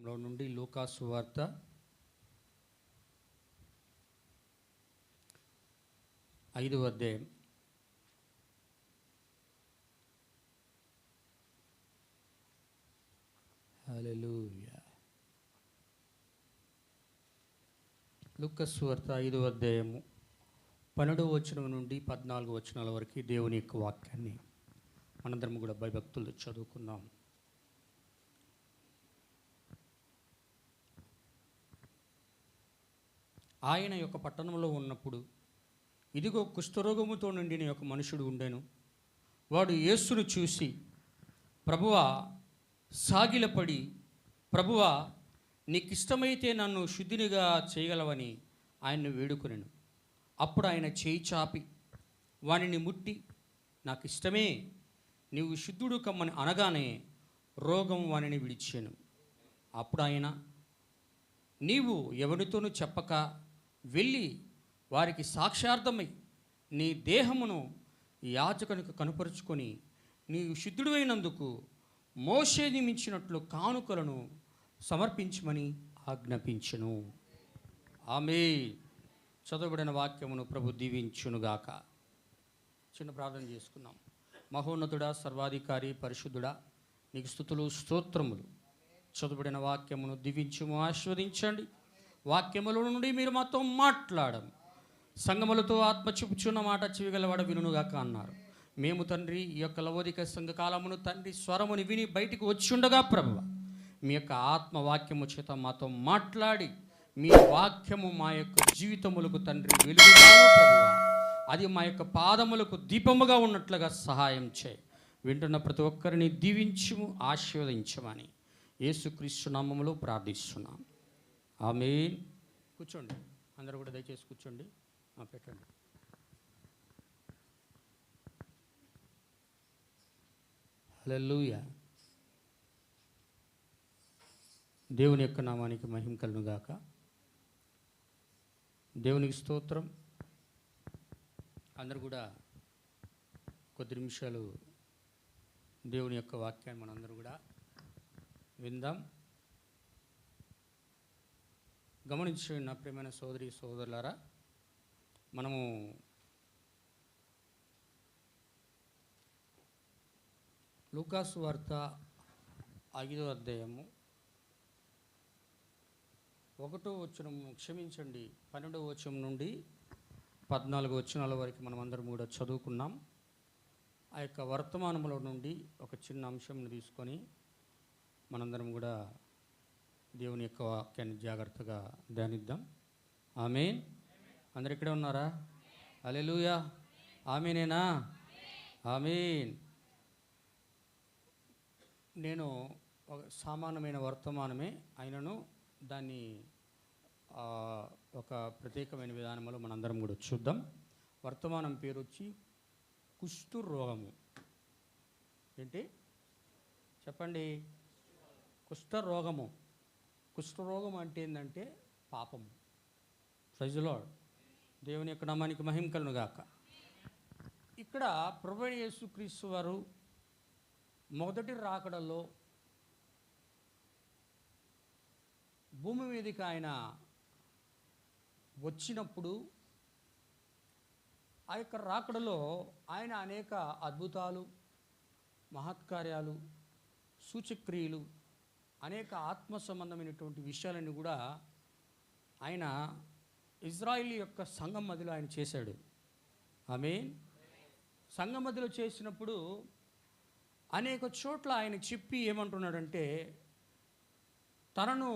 లో నుండి లూకా సువార్త 5వ అధ్యాయం. హల్లెలూయా. లూకా సువార్త 5వ అధ్యాయము 12వ వచనం నుండి 14వ వచనాల వరకు దేవుని యొక్క వాక్యాన్ని మనందరం కూడా భయభక్తులు చదువుకుందాం. ఆయన యొక్క పట్టణంలో ఉన్నప్పుడు ఇదిగో కుష్ఠరోగముతో నిండిన ఒక మనుషుడు ఉండెను. వాడు యేసును చూసి, ప్రభువా, సాగిలపడి, ప్రభువా, నీకిష్టమైతే నన్ను శుద్ధినిగా చేయగలవని ఆయన్ను వేడుకొనెను. అప్పుడు ఆయన చేయి చాపి వానిని ముట్టి, నాకు ఇష్టమే, నీవు శుద్ధుడు కమ్మని అనగానే రోగం వానిని విడిచాను. అప్పుడు ఆయన, నీవు ఎవరితోనూ చెప్పక వెళ్ళి వారికి సాక్ష్యార్థమై నీ దేహమును యాజకునికి కనుపరుచుకొని నీవు శుద్ధుడైనందుకు మోషే నియమించినట్లు కానుకలను సమర్పించమని ఆజ్ఞాపించెను. ఆమేన్. చదవబడిన వాక్యమును ప్రభు దీవించునుగాక. చిన్న ప్రార్థన చేసుకున్నాం. మహోన్నతుడా, సర్వాధికారి, పరిశుద్ధుడా, నీకు స్తుతులు స్తోత్రములు. చదవబడిన వాక్యమును దీవించుము, ఆశీర్వదించండి. వాక్యముల నుండి మీరు మాతో మాట్లాడము. సంగములతో ఆత్మ చూపుచున్న మాట చెవిగలవాడ వినుగాక అన్నారు. మేము తండ్రి ఈ యొక్క లవోదిక సంఘకాలమును తండ్రి స్వరముని విని బయటికి వచ్చి ఉండగా ప్రభువ, మీ యొక్క ఆత్మ వాక్యము చేత మాతో మాట్లాడి మీ వాక్యము మా యొక్క జీవితములకు తండ్రి వెలుగుగాను ప్రభువ, అది మా యొక్క పాదములకు దీపముగా ఉన్నట్లుగా సహాయం చేయి. వింటున్న ప్రతి ఒక్కరిని దీవించుము, ఆశీర్వదించమని యేసుక్రీస్తు నామములో ప్రార్థిస్తున్నాం. ఆమేన్. కూర్చోండి, అందరూ కూడా దయచేసి కూర్చోండి. పెట్టండి. హల్లెలూయా. దేవుని యొక్క నామానికి మహిమ కలుగును గాక. దేవునికి స్తోత్రం. అందరూ కూడా కొద్ది నిమిషాలు దేవుని యొక్క వాక్యాన్ని మనందరూ కూడా విందాం. గమనించండి నా ప్రియమైన సోదరి సోదరులారా, మనము లూకా సువార్త 5వ అధ్యాయము 1వ వచనం, క్షమించండి, 12వ వచనం నుండి 14వ వచనాల వరకు మనం అందరం కూడా చదువుకున్నాం. ఆ యొక్క వర్తమానంలో నుండి ఒక చిన్న అంశంను తీసుకొని మనందరం కూడా దేవుని యొక్క వాక్యాన్ని జాగ్రత్తగా ధ్యానిద్దాం. ఆమేన్. అందరు ఇక్కడే ఉన్నారా? హల్లెలూయా. ఆమేనేనా? ఆమేన్. నేను ఒక సామాన్యమైన వర్తమానమే అయినను దాన్ని ఒక ప్రత్యేకమైన విధానంలో మనందరం కూడా చూద్దాం. వర్తమానం పేరు వచ్చి కుష్ఠరోగము. ఏంటి చెప్పండి? కుష్ఠరోగము. కుష్ఠరోగం అంటే ఏంటంటే పాపము. Praise the lord. దేవుని యొక్క నామానికి మహిమ కలుగును గాక. ఇక్కడ ప్రభువైన యేసుక్రీస్తు వారు మొదటి రాకడలో భూమి మీదకి ఆయన వచ్చినప్పుడు ఆ యొక్క రాకడలో ఆయన అనేక అద్భుతాలు, మహత్కార్యాలు, సూచక్రియలు, అనేక ఆత్మ సంబంధమైనటువంటి విషయాలన్నీ కూడా ఆయన ఇజ్రాయిల్ యొక్క సంఘం మధ్యలో ఆయన చేశాడు. ఆమేన్. సంఘం మధ్యలో చేసినప్పుడు అనేక చోట్ల ఆయన చెప్పి ఏమంటున్నాడంటే, తనను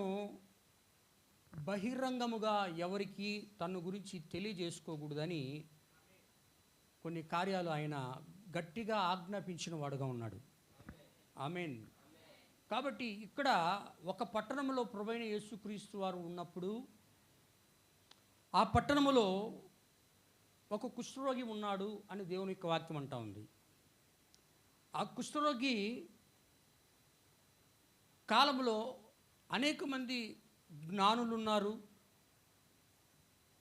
బహిరంగముగా ఎవరికి తన గురించి తెలియజేసుకోకూడదని కొన్ని కార్యాలు ఆయన గట్టిగా ఆజ్ఞాపించిన వాడుగా ఉన్నాడు. ఆమేన్. కాబట్టి ఇక్కడ ఒక పట్టణంలో ప్రభువైన యేసుక్రీస్తు వారు ఉన్నప్పుడు ఆ పట్టణంలో ఒక కుష్ఠరోగి ఉన్నాడు అని దేవుని యొక్క వాక్యం అంటా ఉంది. ఆ కుష్ఠరోగి కాలంలో అనేక మంది జ్ఞానులు ఉన్నారు,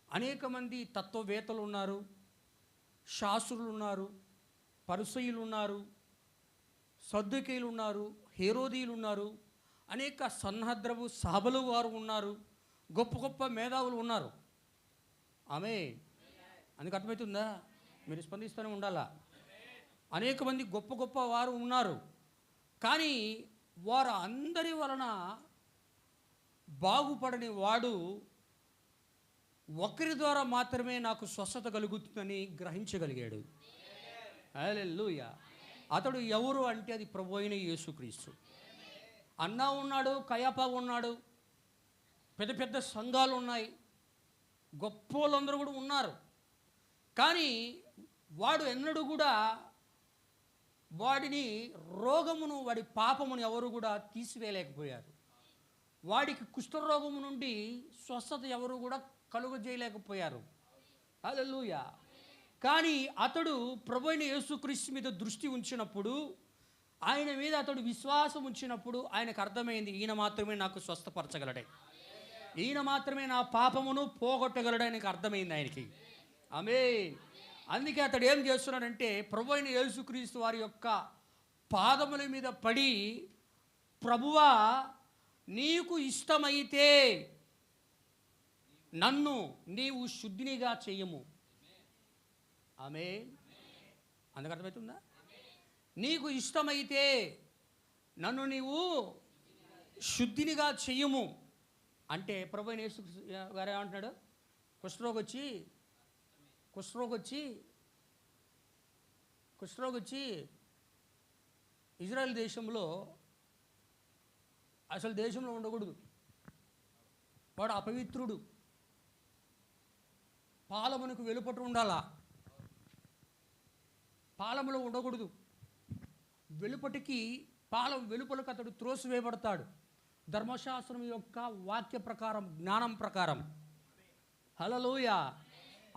అనేక మంది తత్వవేత్తలు ఉన్నారు, శాస్త్రులు ఉన్నారు, పరిసయ్యులు ఉన్నారు, సద్దుకీయులు ఉన్నారు, హేరోదీయులు ఉన్నారు, అనేక సన్నద్రపు సభలు వారు ఉన్నారు, గొప్ప గొప్ప మేధావులు ఉన్నారు. ఆమె అందుకు అర్థమవుతుందా? మీరు స్పందిస్తూనే ఉండాలా. అనేక మంది గొప్ప గొప్ప వారు ఉన్నారు, కానీ వారు అందరి వలన బాగుపడని వాడు ఒకరి ద్వారా మాత్రమే నాకు స్వస్థత కలుగుతుందని గ్రహించగలిగాడు. హల్లెలూయా. అతడు ఎవరు అంటే అది ప్రభు అయిన యేసుక్రీస్తు. అన్నా ఉన్నాడు, కయప ఉన్నాడు, పెద్ద పెద్ద సంఘాలు ఉన్నాయి, గొప్ప వాళ్ళందరూ కూడా ఉన్నారు. కానీ వాడు ఎన్నడూ కూడా వాడిని రోగమును, వాడి పాపమును ఎవరు కూడా తీసివేయలేకపోయారు. వాడికి కుష్ఠరోగము నుండి స్వస్థత ఎవరు కూడా కలుగజేయలేకపోయారు. హల్లెలూయా. కానీ అతడు ప్రభువైన యేసుక్రీస్తు మీద దృష్టి ఉంచినప్పుడు, ఆయన మీద అతడు విశ్వాసం ఉంచినప్పుడు ఆయనకు అర్థమైంది, ఈయన మాత్రమే నాకు స్వస్థపరచగలడే, ఈయన మాత్రమే నా పాపమును పోగొట్టగలడే. ఆయనకు అర్థమైంది ఆయనకి. ఆమేన్. అందుకే అతడు ఏం చేస్తున్నాడంటే ప్రభువైన యేసుక్రీస్తు వారి యొక్క పాదముల మీద పడి, ప్రభువా నీకు ఇష్టమైతే నన్ను నీవు శుద్ధినిగా చెయ్యము. ఆమేన్. అందుకు అర్థమవుతుందా? నీకు ఇష్టమైతే నన్ను నీవు శుద్ధినిగా చెయ్యము అంటే ప్రభువైన యేసు గారు ఏమంటున్నాడు? కుష్ఠరోగి వచ్చి ఇజ్రాయెల్ దేశంలో అసలు దేశంలో ఉండకూడదు, వాడు అపవిత్రుడు, పాలమునకు వెలుపట ఉండాలా, పాలములో ఉండకూడదు, వెలుపలకు అతడు త్రోసివేయబడతాడు. ధర్మశాస్త్రం యొక్క వాక్య ప్రకారం, జ్ఞానం ప్రకారం. హల్లెలూయా.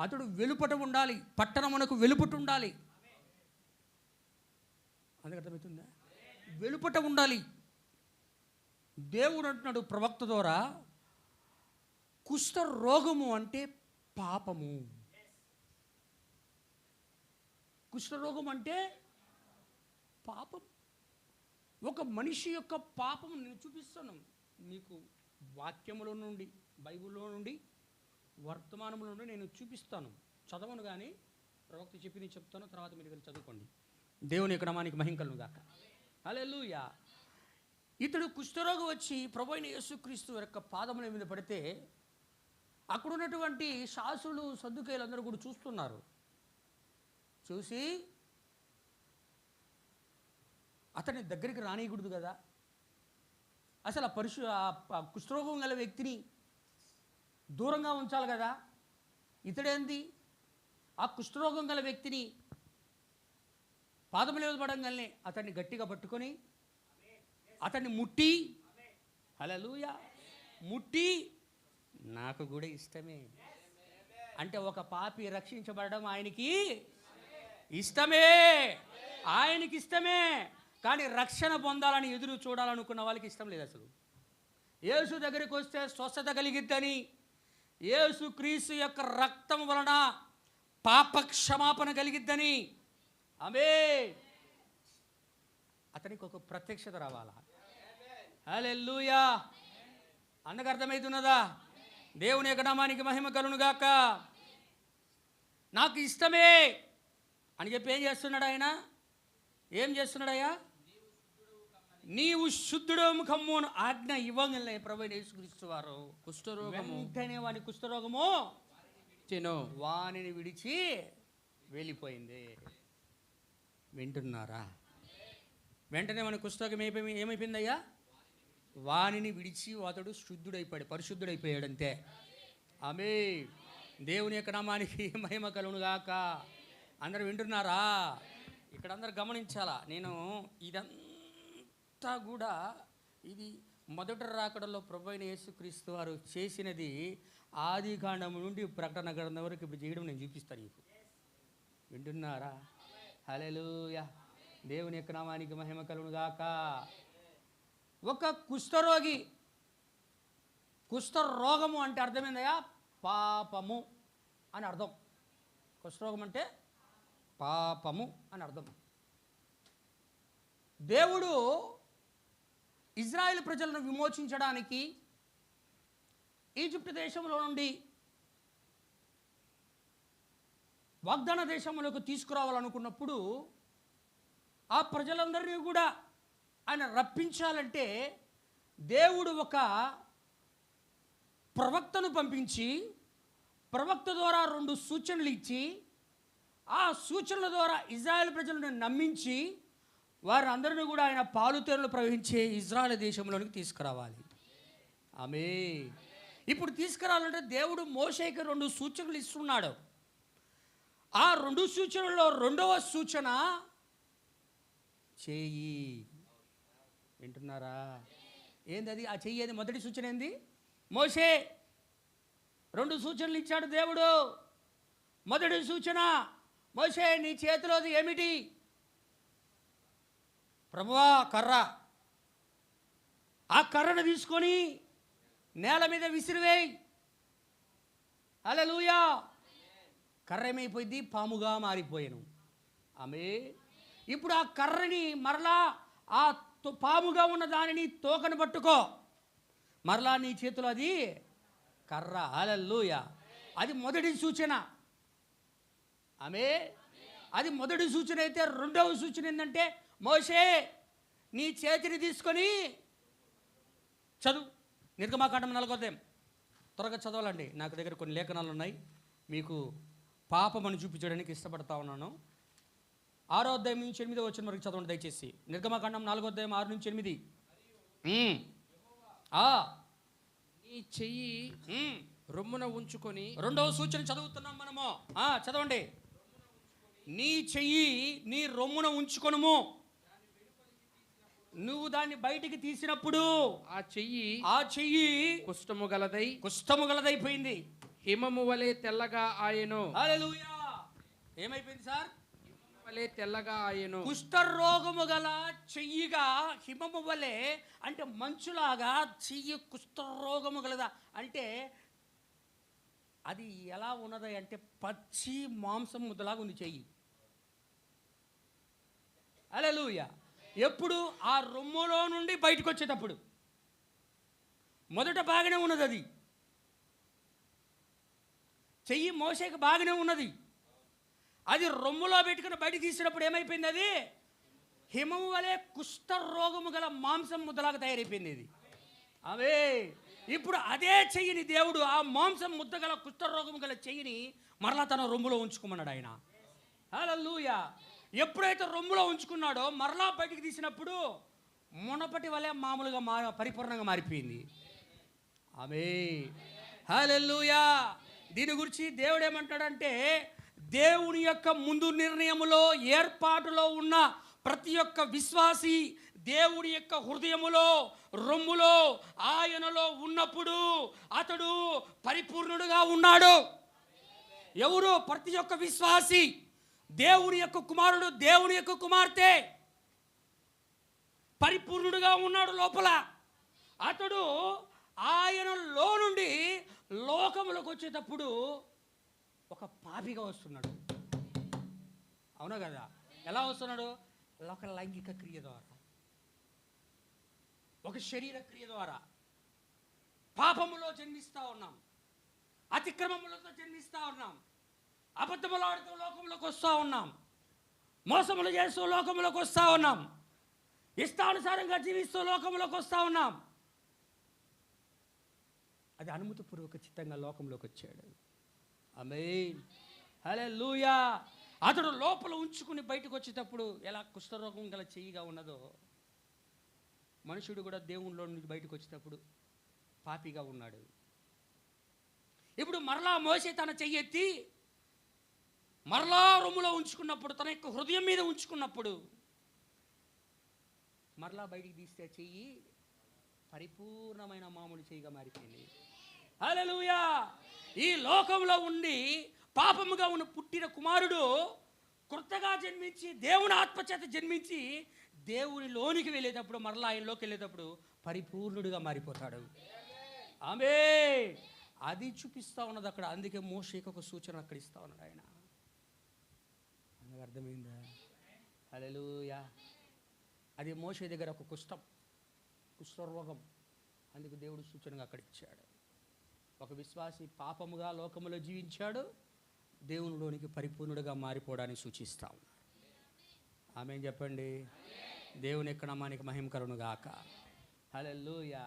అతడు వెలుపట ఉండాలి, పట్టణమునకు వెలుపట ఉండాలి. అందుకు అర్థమవుతుందా? వెలుపట ఉండాలి. దేవుడు అంటున్నాడు ప్రవక్త ద్వారా, కుష్ఠ రోగము అంటే పాపము. కుష్ఠరోగం అంటే పాపం. ఒక మనిషి యొక్క పాపం నేను చూపిస్తాను మీకు, వాక్యములో నుండి, బైబిల్లో నుండి, వర్తమానంలో నుండి నేను చూపిస్తాను. చదవను కానీ ప్రవక్త చెప్పి నేను చెప్తాను, తర్వాత మీరు వెళ్ళి చదువుకోండి. దేవుని యొక్క నామానికి మహిమ కలుగును గాక. హల్లెలూయా. ఇతడు కుష్ఠరోగం వచ్చి ప్రభువైన యేసుక్రీస్తు యొక్క పాదముల మీద పడితే, అక్కడ ఉన్నటువంటి శాస్త్రులు, సద్దుకయ్యులు అందరూ కూడా చూస్తున్నారు. చూసి అతని దగ్గరికి రానియకూడదు కదా, అసలు ఆ కుష్ఠరోగం గల వ్యక్తిని దూరంగా ఉంచాలి కదా. ఇతడేంది, ఆ కుష్ఠరోగం గల వ్యక్తిని పాదముల మీద పడంగానే అతన్ని గట్టిగా పట్టుకొని అతన్ని ముట్టి, హల్లెలూయా, ముట్టి నాకు కూడా ఇష్టమే అంటే, ఒక పాపి రక్షించబడడం ఆయనకి ఇష్టమే, ఆయనకి ఇష్టమే. కానీ రక్షణ పొందాలని ఎదురు చూడాలనుకున్న వాళ్ళకి ఇష్టం లేదు. అసలు యేసు దగ్గరికి వస్తే స్వస్థత కలిగిద్దని, యేసు క్రీస్తు యొక్క రక్తం వలన పాప క్షమాపణ కలిగిద్దని, ఆమేన్, అతనికి ఒక ప్రత్యక్షత రావాలా. హల్లెలూయా. అందుకు అర్థమవుతున్నదా? దేవుని యొక్క నామానికి మహిమ కలుగును గాక. నాకు ఇష్టమే అని చెప్పి ఏం చేస్తున్నాడు ఆయన? ఏం చేస్తున్నాడయ్యా? నీవు శుద్ధుడు ముఖమ్మును ఆజ్ఞ ఇవ్వగలనే ప్రభువైన యేసుక్రీస్తు వారు. కుష్ఠరోగము వెంటనే వాని కుష్ఠరోగము వానిని విడిచి వెళ్ళిపోయింది. వింటున్నారా? వెంటనే మన కుష్ఠరోగం ఏమైపోయిందయ్యా? వానిని విడిచి అతడు శుద్ధుడైపోయాడు, పరిశుద్ధుడైపోయాడు అంతే. ఆమేన్. దేవుని యొక్క నామానికి మహిమ కలుగును గాక. అందరూ వింటున్నారా? ఇక్కడ అందరూ గమనించాలా. నేను ఇదంతా కూడా ఇది మొదటి రాకడలో ప్రభువైన యేసుక్రీస్తు వారు చేసినది ఆది కాండం నుండి ప్రకటన గ్రంథం వరకు ఇప్పుడు చేయడం నేను చూపిస్తాను మీకు. వింటున్నారా? హల్లెలూయా. దేవుని యొక్క నామానికి మహిమ కలుగును గాక. ఒక కుష్ఠరోగి, కుష్ఠరోగము అంటే అర్థమైందయా? పాపము అని అర్థం. కుష్ఠరోగం అంటే పాపము అని అర్థం. దేవుడు ఇజ్రాయెల్ ప్రజలను విమోచించడానికి ఈజిప్ట్ దేశంలో నుండి వాగ్దాన దేశంలోకి తీసుకురావాలనుకున్నప్పుడు ఆ ప్రజలందరినీ కూడా ఆయన రప్పించాలంటే దేవుడు ఒక ప్రవక్తను పంపించి ప్రవక్త ద్వారా 2 సూచనలు ఇచ్చి ఆ సూచనల ద్వారా ఇజ్రాయెల్ ప్రజలను నమ్మించి వారందరినీ కూడా ఆయన పాలుతేరులు ప్రవహించే ఇజ్రాయెల్ దేశంలోనికి తీసుకురావాలి. ఆమేన్. ఇప్పుడు తీసుకురావాలంటే దేవుడు మోషేకి 2 సూచనలు ఇస్తున్నాడు. ఆ 2 సూచనల్లో 2వ సూచన చెయ్యి. వింటున్నారా? ఏంది అది? ఆ చెయ్యి అది మొదటి సూచన ఏంది? మోషే 2 సూచనలు ఇచ్చాడు దేవుడు. మొదటి సూచన, మోషే నీ చేతిలోది ఏమిటి? ప్రభువా కర్ర. ఆ కర్రను తీసుకొని నేల మీద విసిరివేయి. హల్లెలూయా. కర్ర ఏమైపోయింది? పాముగా మారిపోయాను. ఆమేన్. ఇప్పుడు ఆ కర్రని మరలా ఆ పాముగా ఉన్న దానిని తోకను పట్టుకో. మరలా నీ చేతిలో అది కర్ర. హల్లెలూయా. అది మొదటి సూచన. ఆమేన్. అది మొదటి సూచన అయితే 2వ సూచన ఏంటంటే మోషే నీ చేతిని తీసుకొని చదువు. నిర్గమాకాండం 4వ అధ్యాయం త్వరగా చదవాలండి. నాకు దగ్గర కొన్ని లేఖనాలు ఉన్నాయి, మీకు పాపమని చూపించడానికి ఇష్టపడతా ఉన్నాను. 6వ అధ్యాయం నుంచి 8వ వచనం వరకు చదవండి దయచేసి. నిర్గమాకాండం 4వ అధ్యాయం 6 నుంచి 8. నీ చెయ్యి రొమ్మున ఉంచుకొని. 2వ సూచన చదువుతున్నాం మనము. చదవండి. నీ చెయ్యి నీ రొమ్మున ఉంచుకొనుము. నువ్వు దాన్ని బయటికి తీసినప్పుడు ఆ చెయ్యి కుష్ఠము గలదైపోయింది. హిమము వలె తెల్లగా ఆయను. హల్లెలూయా. ఏమైపోయింది సార్? వలె తెల్లగా ఆయను. కుష్ఠరోగము గల చెయ్యిగా హిమము వలె, అంటే మంచులాగా చెయ్యి కుష్ఠరోగము గలదా అంటే అది ఎలా ఉన్నది అంటే పచ్చి మాంసం ముద్దలాగా ఉంది చెయ్యి. హల్లెలూయా. ఎప్పుడు? ఆ రొమ్ములో నుండి బయటకు వచ్చేటప్పుడు. మొదట బాగానే ఉన్నది, అది చెయ్యి మోసేకి బాగానే ఉన్నది. అది రొమ్ములో పెట్టుకుని బయట తీసినప్పుడు ఏమైపోయింది? అది హిమము వలె కుష్ఠరోగము గల మాంసం ముద్దలాగా తయారైపోయింది ఇది. అవే ఇప్పుడు అదే చెయ్యిని దేవుడు, ఆ మాంసం ముద్ద గల కుష్ఠరోగము గల చెయ్యిని మరలా తన రొమ్ములో ఉంచుకున్నాడు ఆయన. హల్లెలూయా. ఎప్పుడైతే రొమ్ములో ఉంచుకున్నాడో మరలా బయటికి తీసినప్పుడు మునపటి వలె మామూలుగా పరిపూర్ణంగా మారిపోయింది. ఆమేన్. హల్లెలూయా. దీని గురించి దేవుడు ఏమంటాడంటే, దేవుని యొక్క ముందు నిర్ణయములో ఏర్పాటులో ఉన్న ప్రతి ఒక్క విశ్వాసి దేవుడి యొక్క హృదయములో రొమ్ములో ఆయనలో ఉన్నప్పుడు అతడు పరిపూర్ణుడుగా ఉన్నాడు. ఎవరు? ప్రతి ఒక్క విశ్వాసి, దేవుని యొక్క కుమారుడు, దేవుని యొక్క కుమార్తె పరిపూర్ణుడుగా ఉన్నాడు లోపల. అతడు ఆయనలో నుండి లోకములకు వచ్చేటప్పుడు ఒక పాపిగా వస్తున్నాడు. అవునా కదా? ఎలా వస్తున్నాడు? ఒక లైంగిక క్రియ ద్వారా, ఒక శరీర క్రియ ద్వారా పాపములో జన్మిస్తూ ఉన్నాం, అతిక్రమములతో జన్మిస్తూ ఉన్నాం, అబద్ధములు ఆడుతూ లోకంలోకి వస్తూ ఉన్నాం, మోసములు చేస్తూ లోకంలోకి వస్తూ ఉన్నాం, ఇష్టానుసారంగా జీవిస్తూ లోకంలోకి వస్తూ ఉన్నాం. అది అనుమతిపూర్వక చిత్తంగా లోకంలోకి వచ్చాడు. ఆమేన్. హల్లెలూయా. అతడు లోపల ఉంచుకుని బయటకు వచ్చేటప్పుడు ఎలా కుష్ఠరోగం గల చెయ్యిగా ఉన్నదో, మనుషుడు కూడా దేవునిలో నుండి బయటకు వచ్చేటప్పుడు పాపిగా ఉన్నాడు. ఇప్పుడు మరలా మోసే తన చెయ్యి ఎత్తి మరలా రొమ్ములో ఉంచుకున్నప్పుడు, తన యొక్క హృదయం మీద ఉంచుకున్నప్పుడు మరలా బయటికి తీస్తే చెయ్యి పరిపూర్ణమైన మామూలు చెయ్యిగా మారిపోయింది. హల్లెలూయా. ఈ లోకంలో ఉండి పాపముగా ఉన్న పుట్టిన కుమారుడు కొత్తగా జన్మించి దేవుని ఆత్మచేత జన్మించి దేవునిలోనికి వెళ్ళేటప్పుడు, మరలా ఆయనలోకి వెళ్ళేటప్పుడు పరిపూర్ణుడిగా మారిపోతాడు. ఆమేన్. అది చూపిస్తూ ఉన్నది అక్కడ. అందుకే మోషేకి ఒక సూచన అక్కడ ఇస్తా ఉన్నాడు ఆయన. అందుకు అర్థమైందా? హల్లెలూయా. అది మోషే దగ్గర ఒక కుష్ఠం, కుష్ఠరోగం. అందుకు దేవుడు సూచనగా అక్కడ ఇచ్చాడు. ఒక విశ్వాసి పాపముగా లోకములో జీవించాడు, దేవునిలోనికి పరిపూర్ణుడిగా మారిపోవడానికి సూచిస్తా ఉన్నాడు. ఆమేన్ చెప్పండి. దేవుని యొక్క నామానికి మహిమ కలుగును గాక. హల్లెలూయా.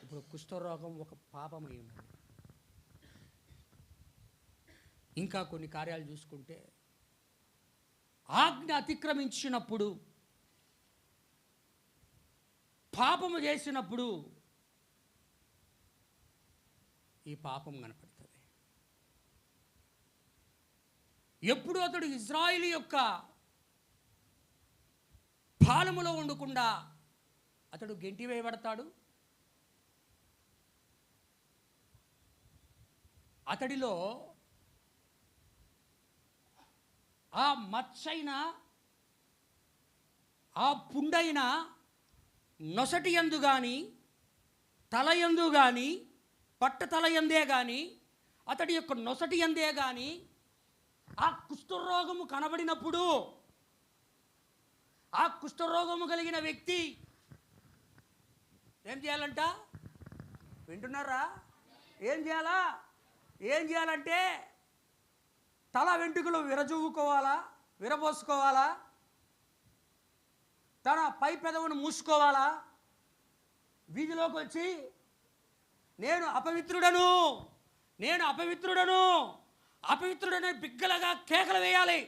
ఇప్పుడు కుష్ఠరోగం ఒక పాపమై ఉన్నది. ఇంకా కొన్ని కార్యాలు చూసుకుంటే, ఆజ్ఞ అతిక్రమించినప్పుడు, పాపము చేసినప్పుడు ఈ పాపం కనపడుతుంది. ఎప్పుడు అతడు ఇజ్రాయిలీ యొక్క పాలములో ఉండకుండా అతడు గెంటి వేయబడతాడు. అతడిలో ఆ మచ్చైన, ఆ పుండైన నొసటి యందు కానీ, తల యందు కానీ, పట్టతల యందే కానీ, అతడి యొక్క నొసటి యందే కానీ ఆ కుష్ఠరోగము కనబడినప్పుడు, ఆ కుష్ఠరోగము కలిగిన వ్యక్తి ఏం చేయాలంట? వింటున్నారా? ఏం చేయాలా? ఏం చేయాలంటే తల వెంట్రుకలు విరజువ్వుకోవాలా, విరబోసుకోవాలా, తన పై పెదవును మూసుకోవాలా, వీధిలోకి వచ్చి నేను అపవిత్రుడను, నేను అపవిత్రుడను, అపవిత్రుడని బిగ్గలగా కేకలు వేయాలి.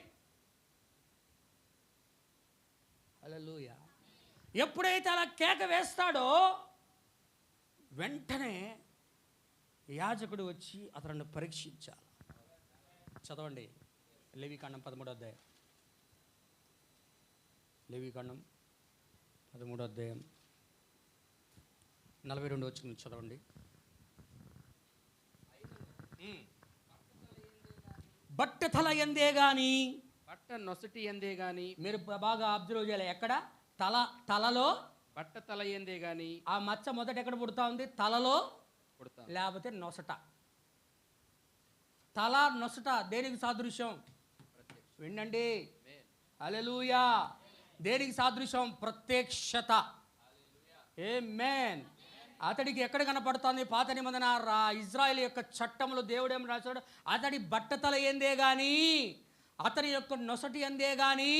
హల్లెలూయా. ఎప్పుడైతే అలా కేక వేస్తాడో వెంటనే యాజకుడు వచ్చి అతను పరీక్షించాలి. చదవండి లేవీకాండం 13వ అధ్యాయం. లేవీకాండం 13వ అధ్యాయం 42 వచనం చదవండి. బట్ట తల ఎందే గాని, బట్ట నొసటి ఎందే గాని. మీరు బాగా అబ్జర్వ్ చేయాలి. ఎక్కడ? తలలో బట్ట తల ఎందే గాని. ఆ మచ్చ మొదట ఎక్కడ పుడతా ఉంది? తలలో, పుడతా లేకపోతే నొసట. తల నొసట దేనికి సాదృశ్యం? వినండి. హల్లెలూయా. దేనికి సాదృశ్యం? ప్రత్యక్షత. ఆమేన్. అతడికి ఎక్కడ కనపడుతుంది? పాత నిబంధన ఇజ్రాయెల్ యొక్క చట్టంలో దేవుడు ఏం రాశాడు? అతడి బట్టతల ఏందే గాని, అతని యొక్క నొసటి అందే గాని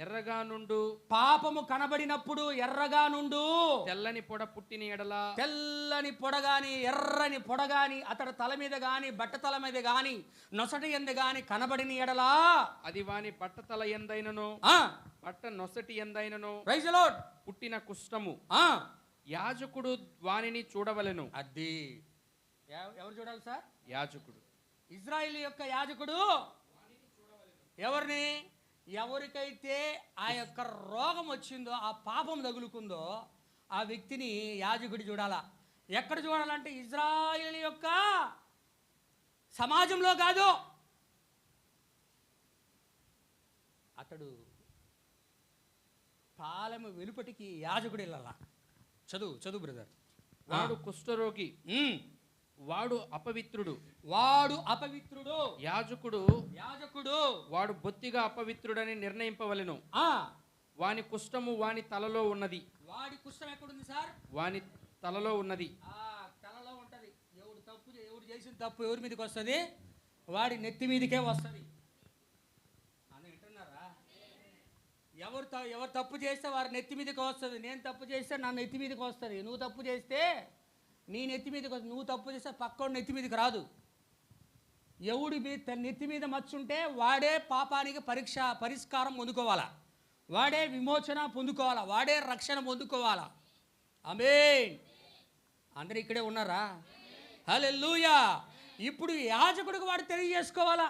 ఎర్రగా నుండు. పాపము కనబడినప్పుడు ఎర్రగా నుండు. తెల్లని పొడ పుట్టిన ఎడల, తెల్లని పొడగాని, ఎర్రని పొడగాని అతడి తల మీద గాని, బట్ట తల మీద గాని, నొసటి ఎందు గాని కనబడిన ఎడలా అది వాని బట్ట తల ఎందైనను, బట్ట నొసటి ఎందైనను ప్రైజ్ ది లార్డ్ పుట్టిన కుష్ఠము, యాజకుడు వానిని చూడవలెను. అది ఎవరు చూడాలి సార్? యాజకుడు. ఇజ్రాయిల్ యొక్క యాజకుడు ఎవరిని? ఎవరికైతే ఆ యొక్క రోగం వచ్చిందో, ఆ పాపం తగులుకుందో ఆ వ్యక్తిని యాజకుడు చూడాలా. ఎక్కడ చూడాలంటే ఇజ్రాయిల్ యొక్క సమాజంలో కాదు. అతడు పాలెము వెలుపటికి యాజకుడు వెళ్ళాలా. చదువు బ్రదర్. వాడు కుష్ఠరోగి, వాడు అపవిత్రుడు. వాడు అపవిత్రుడు. యాజకుడు వాడు బొత్తిగా అపవిత్రుడని నిర్ణయింపవలెను. వాని కుష్ఠము వాని తలలో ఉన్నది. వాడి కుష్ఠం ఎక్కడుంది సార్? వాని తలలో ఉన్నది. తలలో ఉంటది. ఎవడు చేసిన తప్పు ఎవరి మీదకి వస్తుంది? వాడి నెత్తి మీదకే వస్తుంది. వింటున్నారా? ఎవరు తప్పు చేస్తే వారి నెత్తి మీదకి వస్తుంది. నేను తప్పు చేస్తే నా నెత్తి మీదకి వస్తుంది. నువ్వు తప్పు చేస్తే నీ నెత్తి మీదకి వస్తుంది. నువ్వు తప్పు చేస్తే పక్కోడి నెత్తి మీదకి రాదు. ఎవడి మీద నెత్తి మీద మచ్చుంటే వాడే పాపానికి పరిష్కారం పొందుకోవాలా, వాడే విమోచన పొందుకోవాలా, వాడే రక్షణ పొందుకోవాలా. ఆమేన్. అందరూ ఇక్కడే ఉన్నారా? హల్లెలూయా. ఇప్పుడు యాజకుడికి వాడు తెలియజేసుకోవాలా.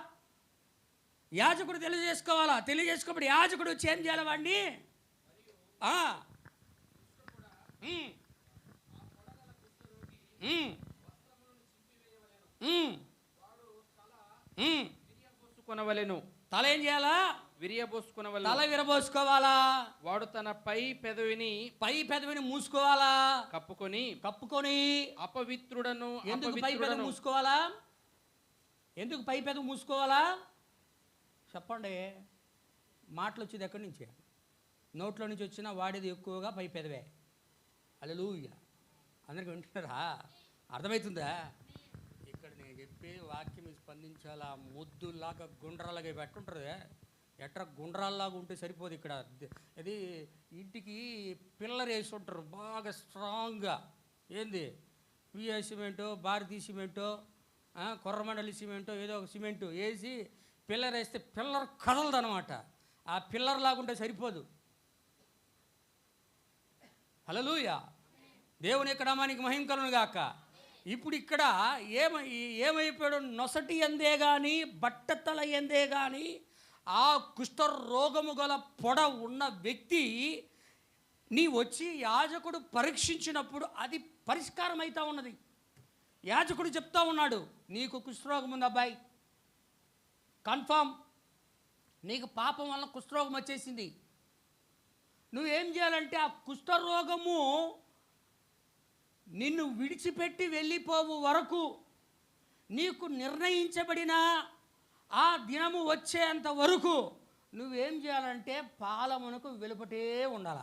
తెలియజేసుకోబడి యాజకుడు వచ్చి ఏం చేయాలి? వాడిని కొనవలెను. తల ఏం చేయాలా? విరియబోసుకొనవలెను. తల విరబోసుకోవాలా. వాడు తన పై పెదవిని మూసుకోవాలా, కప్పుకొని అపవిత్రుడను. ఎందుకు పై పెదవి మూసుకోవాలా? ఎందుకు పై పెదవి మూసుకోవాలా? చెప్పండి. మాటలు వచ్చేది ఎక్కడి నుంచి? నోట్లో నుంచి వచ్చినా వాడేది ఎక్కువగా పై పెదవే. హల్లెలూయా. అందరికి వింటున్నారా? అర్థమవుతుందా? ఇక్కడ నేను చెప్పే వాక్యం స్పందించాలా. ముద్దులాగా గుండ్రాలాగా పెట్టుంటుంది. ఎట్లా గుండ్రాల్లాగా ఉంటే సరిపోదు. ఇక్కడ అది ఇంటికి పిల్లర్ వేసి ఉంటారు బాగా స్ట్రాంగ్గా. ఏంది, పిఏ సిమెంటో, భారతీయ సిమెంటో, కొర్రమండలి సిమెంటో, ఏదో ఒక సిమెంటు వేసి పిల్లర్ వేస్తే పిల్లర్ కదలదు అనమాట. ఆ పిల్లర్ లాగుంటే సరిపోదు. హల్లెలూయా. దేవుని యొక్క నామానికి మహిమ కలుగును గాక. ఇప్పుడు ఇక్కడ ఏమైపోయాడు? నొసటి ఎందే కానీ బట్టతల ఎందే కానీ ఆ కుష్ఠరోగము గల పొడ ఉన్న వ్యక్తి నీ వచ్చి యాజకుడు పరీక్షించినప్పుడు అది పరిష్కారం అవుతా ఉన్నది. యాజకుడు చెప్తా ఉన్నాడు, నీకు కుష్ఠరోగం ఉంది అబ్బాయి, కన్ఫామ్ నీకు పాపం వల్ల కుష్ఠరోగం వచ్చేసింది. నువ్వేం చేయాలంటే ఆ కుష్ఠరోగము నిన్ను విడిచిపెట్టి వెళ్ళిపోవు వరకు, నీకు నిర్ణయించబడిన ఆ దినము వచ్చేంత వరకు నువ్వేం చేయాలంటే పాలమునకు వెలుపటే ఉండాల.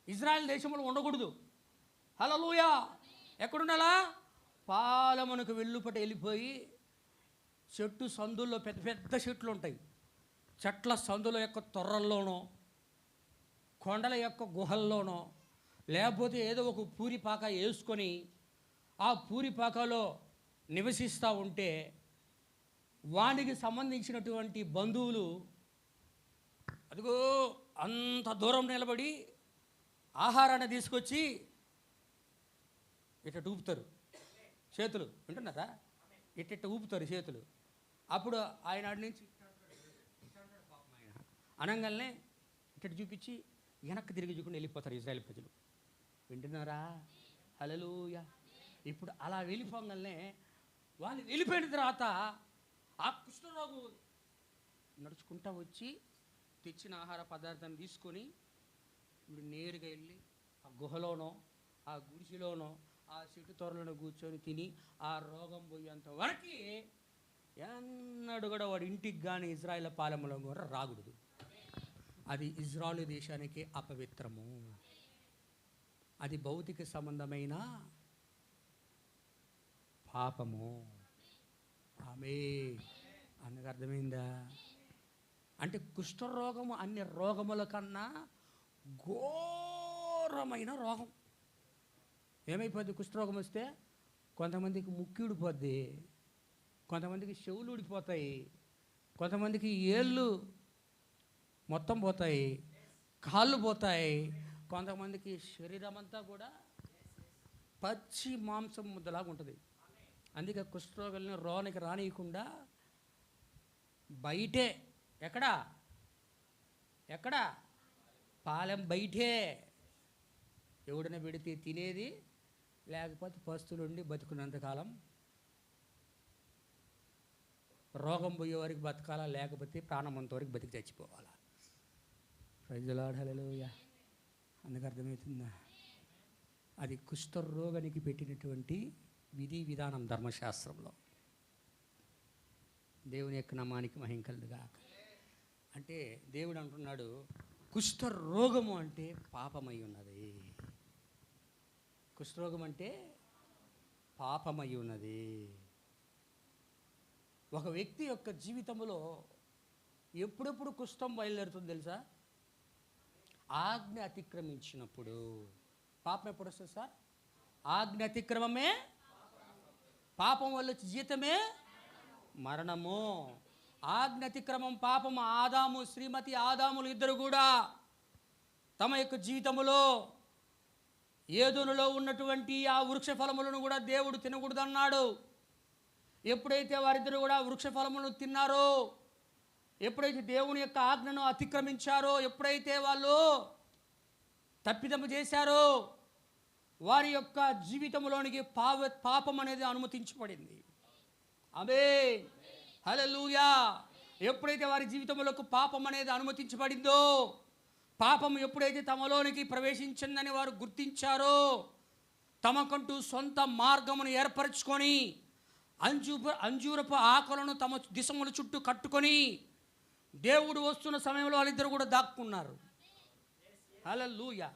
ఇజ్రాయెల్ దేశంలో ఉండకూడదు. హల్లెలూయా. ఎక్కడుండాలా? పాలమునకు వెలుపట వెళ్ళిపోయి చెట్టు సందుల్లో పెద్ద పెద్ద చెట్లు ఉంటాయి. చెట్ల సందుల యొక్క తొర్రల్లోనో, కొండల యొక్క గుహల్లోనో, లేకపోతే ఏదో ఒక పూరిపాక వేసుకొని ఆ పూరిపాకలో నివసిస్తూ ఉంటే వానికి సంబంధించినటువంటి బంధువులు అదిగో అంత దూరం నిలబడి ఆహారాన్ని తీసుకొచ్చి ఇట్ట ఊపుతారు చేతులు. వింటున్నారా? ఇట్ట ఊపుతారు చేతులు. అప్పుడు ఆయన ఆడి నుంచి అనగానే ఇట్ట చూపించి వెనక్కి తిరిగి చూసుకుని వెళ్ళిపోతారు ఇజ్రాయెల్ ప్రజలు. వింటున్నారా? హల్లెలూయా. ఇప్పుడు అలా వెళ్ళిపోగానే వాళ్ళు వెళ్ళిపోయిన తర్వాత ఆ కుష్ఠరోగు నడుచుకుంటా వచ్చి తెచ్చిన ఆహార పదార్థాన్ని తీసుకొని ఇప్పుడు నేరుగా వెళ్ళి ఆ గుహలోనో, ఆ గుడిసెలోనో, ఆ చెట్టు తోరలోనో కూర్చొని తిని ఆ రోగం పోయేంత వరకు ఎన్నడూ కూడా వాడి ఇంటికి కానీ ఇజ్రాయెల్ పాలెంలో కూడా రాకూడదు. అది ఇజ్రాయెల్ దేశానికి అపవిత్రము. అది భౌతిక సంబంధమైన పాపము. ఆమె అన్నకు అర్థమైందా? అంటే కుష్ఠరోగము అన్ని రోగముల కన్నా ఘోరమైన రోగం. ఏమైపోద్ది కుష్ఠరోగం వస్తే? కొంతమందికి ముక్కు ఊడిపోద్ది, కొంతమందికి చెవులు ఊడిపోతాయి, కొంతమందికి ఏళ్ళు మొత్తం పోతాయి, కాళ్ళు పోతాయి, కొంతమందికి శరీరం అంతా కూడా పచ్చి మాంసం ముద్దలాగా ఉంటుంది. అందుకే కుష్ఠరోగుల్ని రోనికి రానియకుండా బయటే, ఎక్కడ పాలెం బయటే ఎవడైనా పెడితే తినేది, లేకపోతే పస్తులుండి బతుకున్నంతకాలం రోగం పోయే వరకు బతకాలా, లేకపోతే ప్రాణమంత వరకు బతికి చచ్చిపోవాలా. Praise the Lord. హల్లెలూయా. అందుకు అర్థమవుతుందా? అది కుష్ఠరోగానికి పెట్టినటువంటి విధి విధానం ధర్మశాస్త్రంలో. దేవుని యొక్క నామానికి మహిమ కలుగుగాక. అంటే దేవుడు అంటున్నాడు కుష్ఠరోగము అంటే పాపమై ఉన్నది. కుష్ఠరోగం అంటే పాపమై ఉన్నది. ఒక వ్యక్తి యొక్క జీవితంలో ఎప్పుడెప్పుడు కుష్ఠం బయలుదేరుతుంది తెలుసా? ఆజ్ఞ అతిక్రమించినప్పుడు. పాపం ఎప్పుడు వస్తుంది సార్? ఆజ్ఞ అతిక్రమమే పాపం వల్ల జీతమే మరణము. ఆజ్ఞ అతిక్రమం పాపం. ఆదాము, శ్రీమతి ఆదాములు ఇద్దరు కూడా తమ యొక్క జీవితంలో ఏదోనులో ఉన్నటువంటి ఆ వృక్ష ఫలములను కూడా దేవుడు తినకూడదన్నాడు. ఎప్పుడైతే వారిద్దరు కూడా వృక్ష ఫలములను తిన్నారో, ఎప్పుడైతే దేవుని యొక్క ఆజ్ఞను అతిక్రమించారో, ఎప్పుడైతే వాళ్ళు తప్పిదము చేశారో, వారి యొక్క జీవితంలోనికి పాపం అనేది అనుమతించబడింది. ఆమేన్. హల్లెలూయా. ఎప్పుడైతే వారి జీవితంలోకి పాపం అనేది అనుమతించబడిందో, పాపం ఎప్పుడైతే తమలోనికి ప్రవేశించిందని వారు గుర్తించారో, తమకంటూ సొంత మార్గమును ఏర్పరచుకొని అంజూరపు ఆకులను తమ దిశముల చుట్టూ కట్టుకొని దేవుడు వస్తున్న సమయంలో వాళ్ళిద్దరు కూడా దాక్కున్నారు. హల్లెలూయా.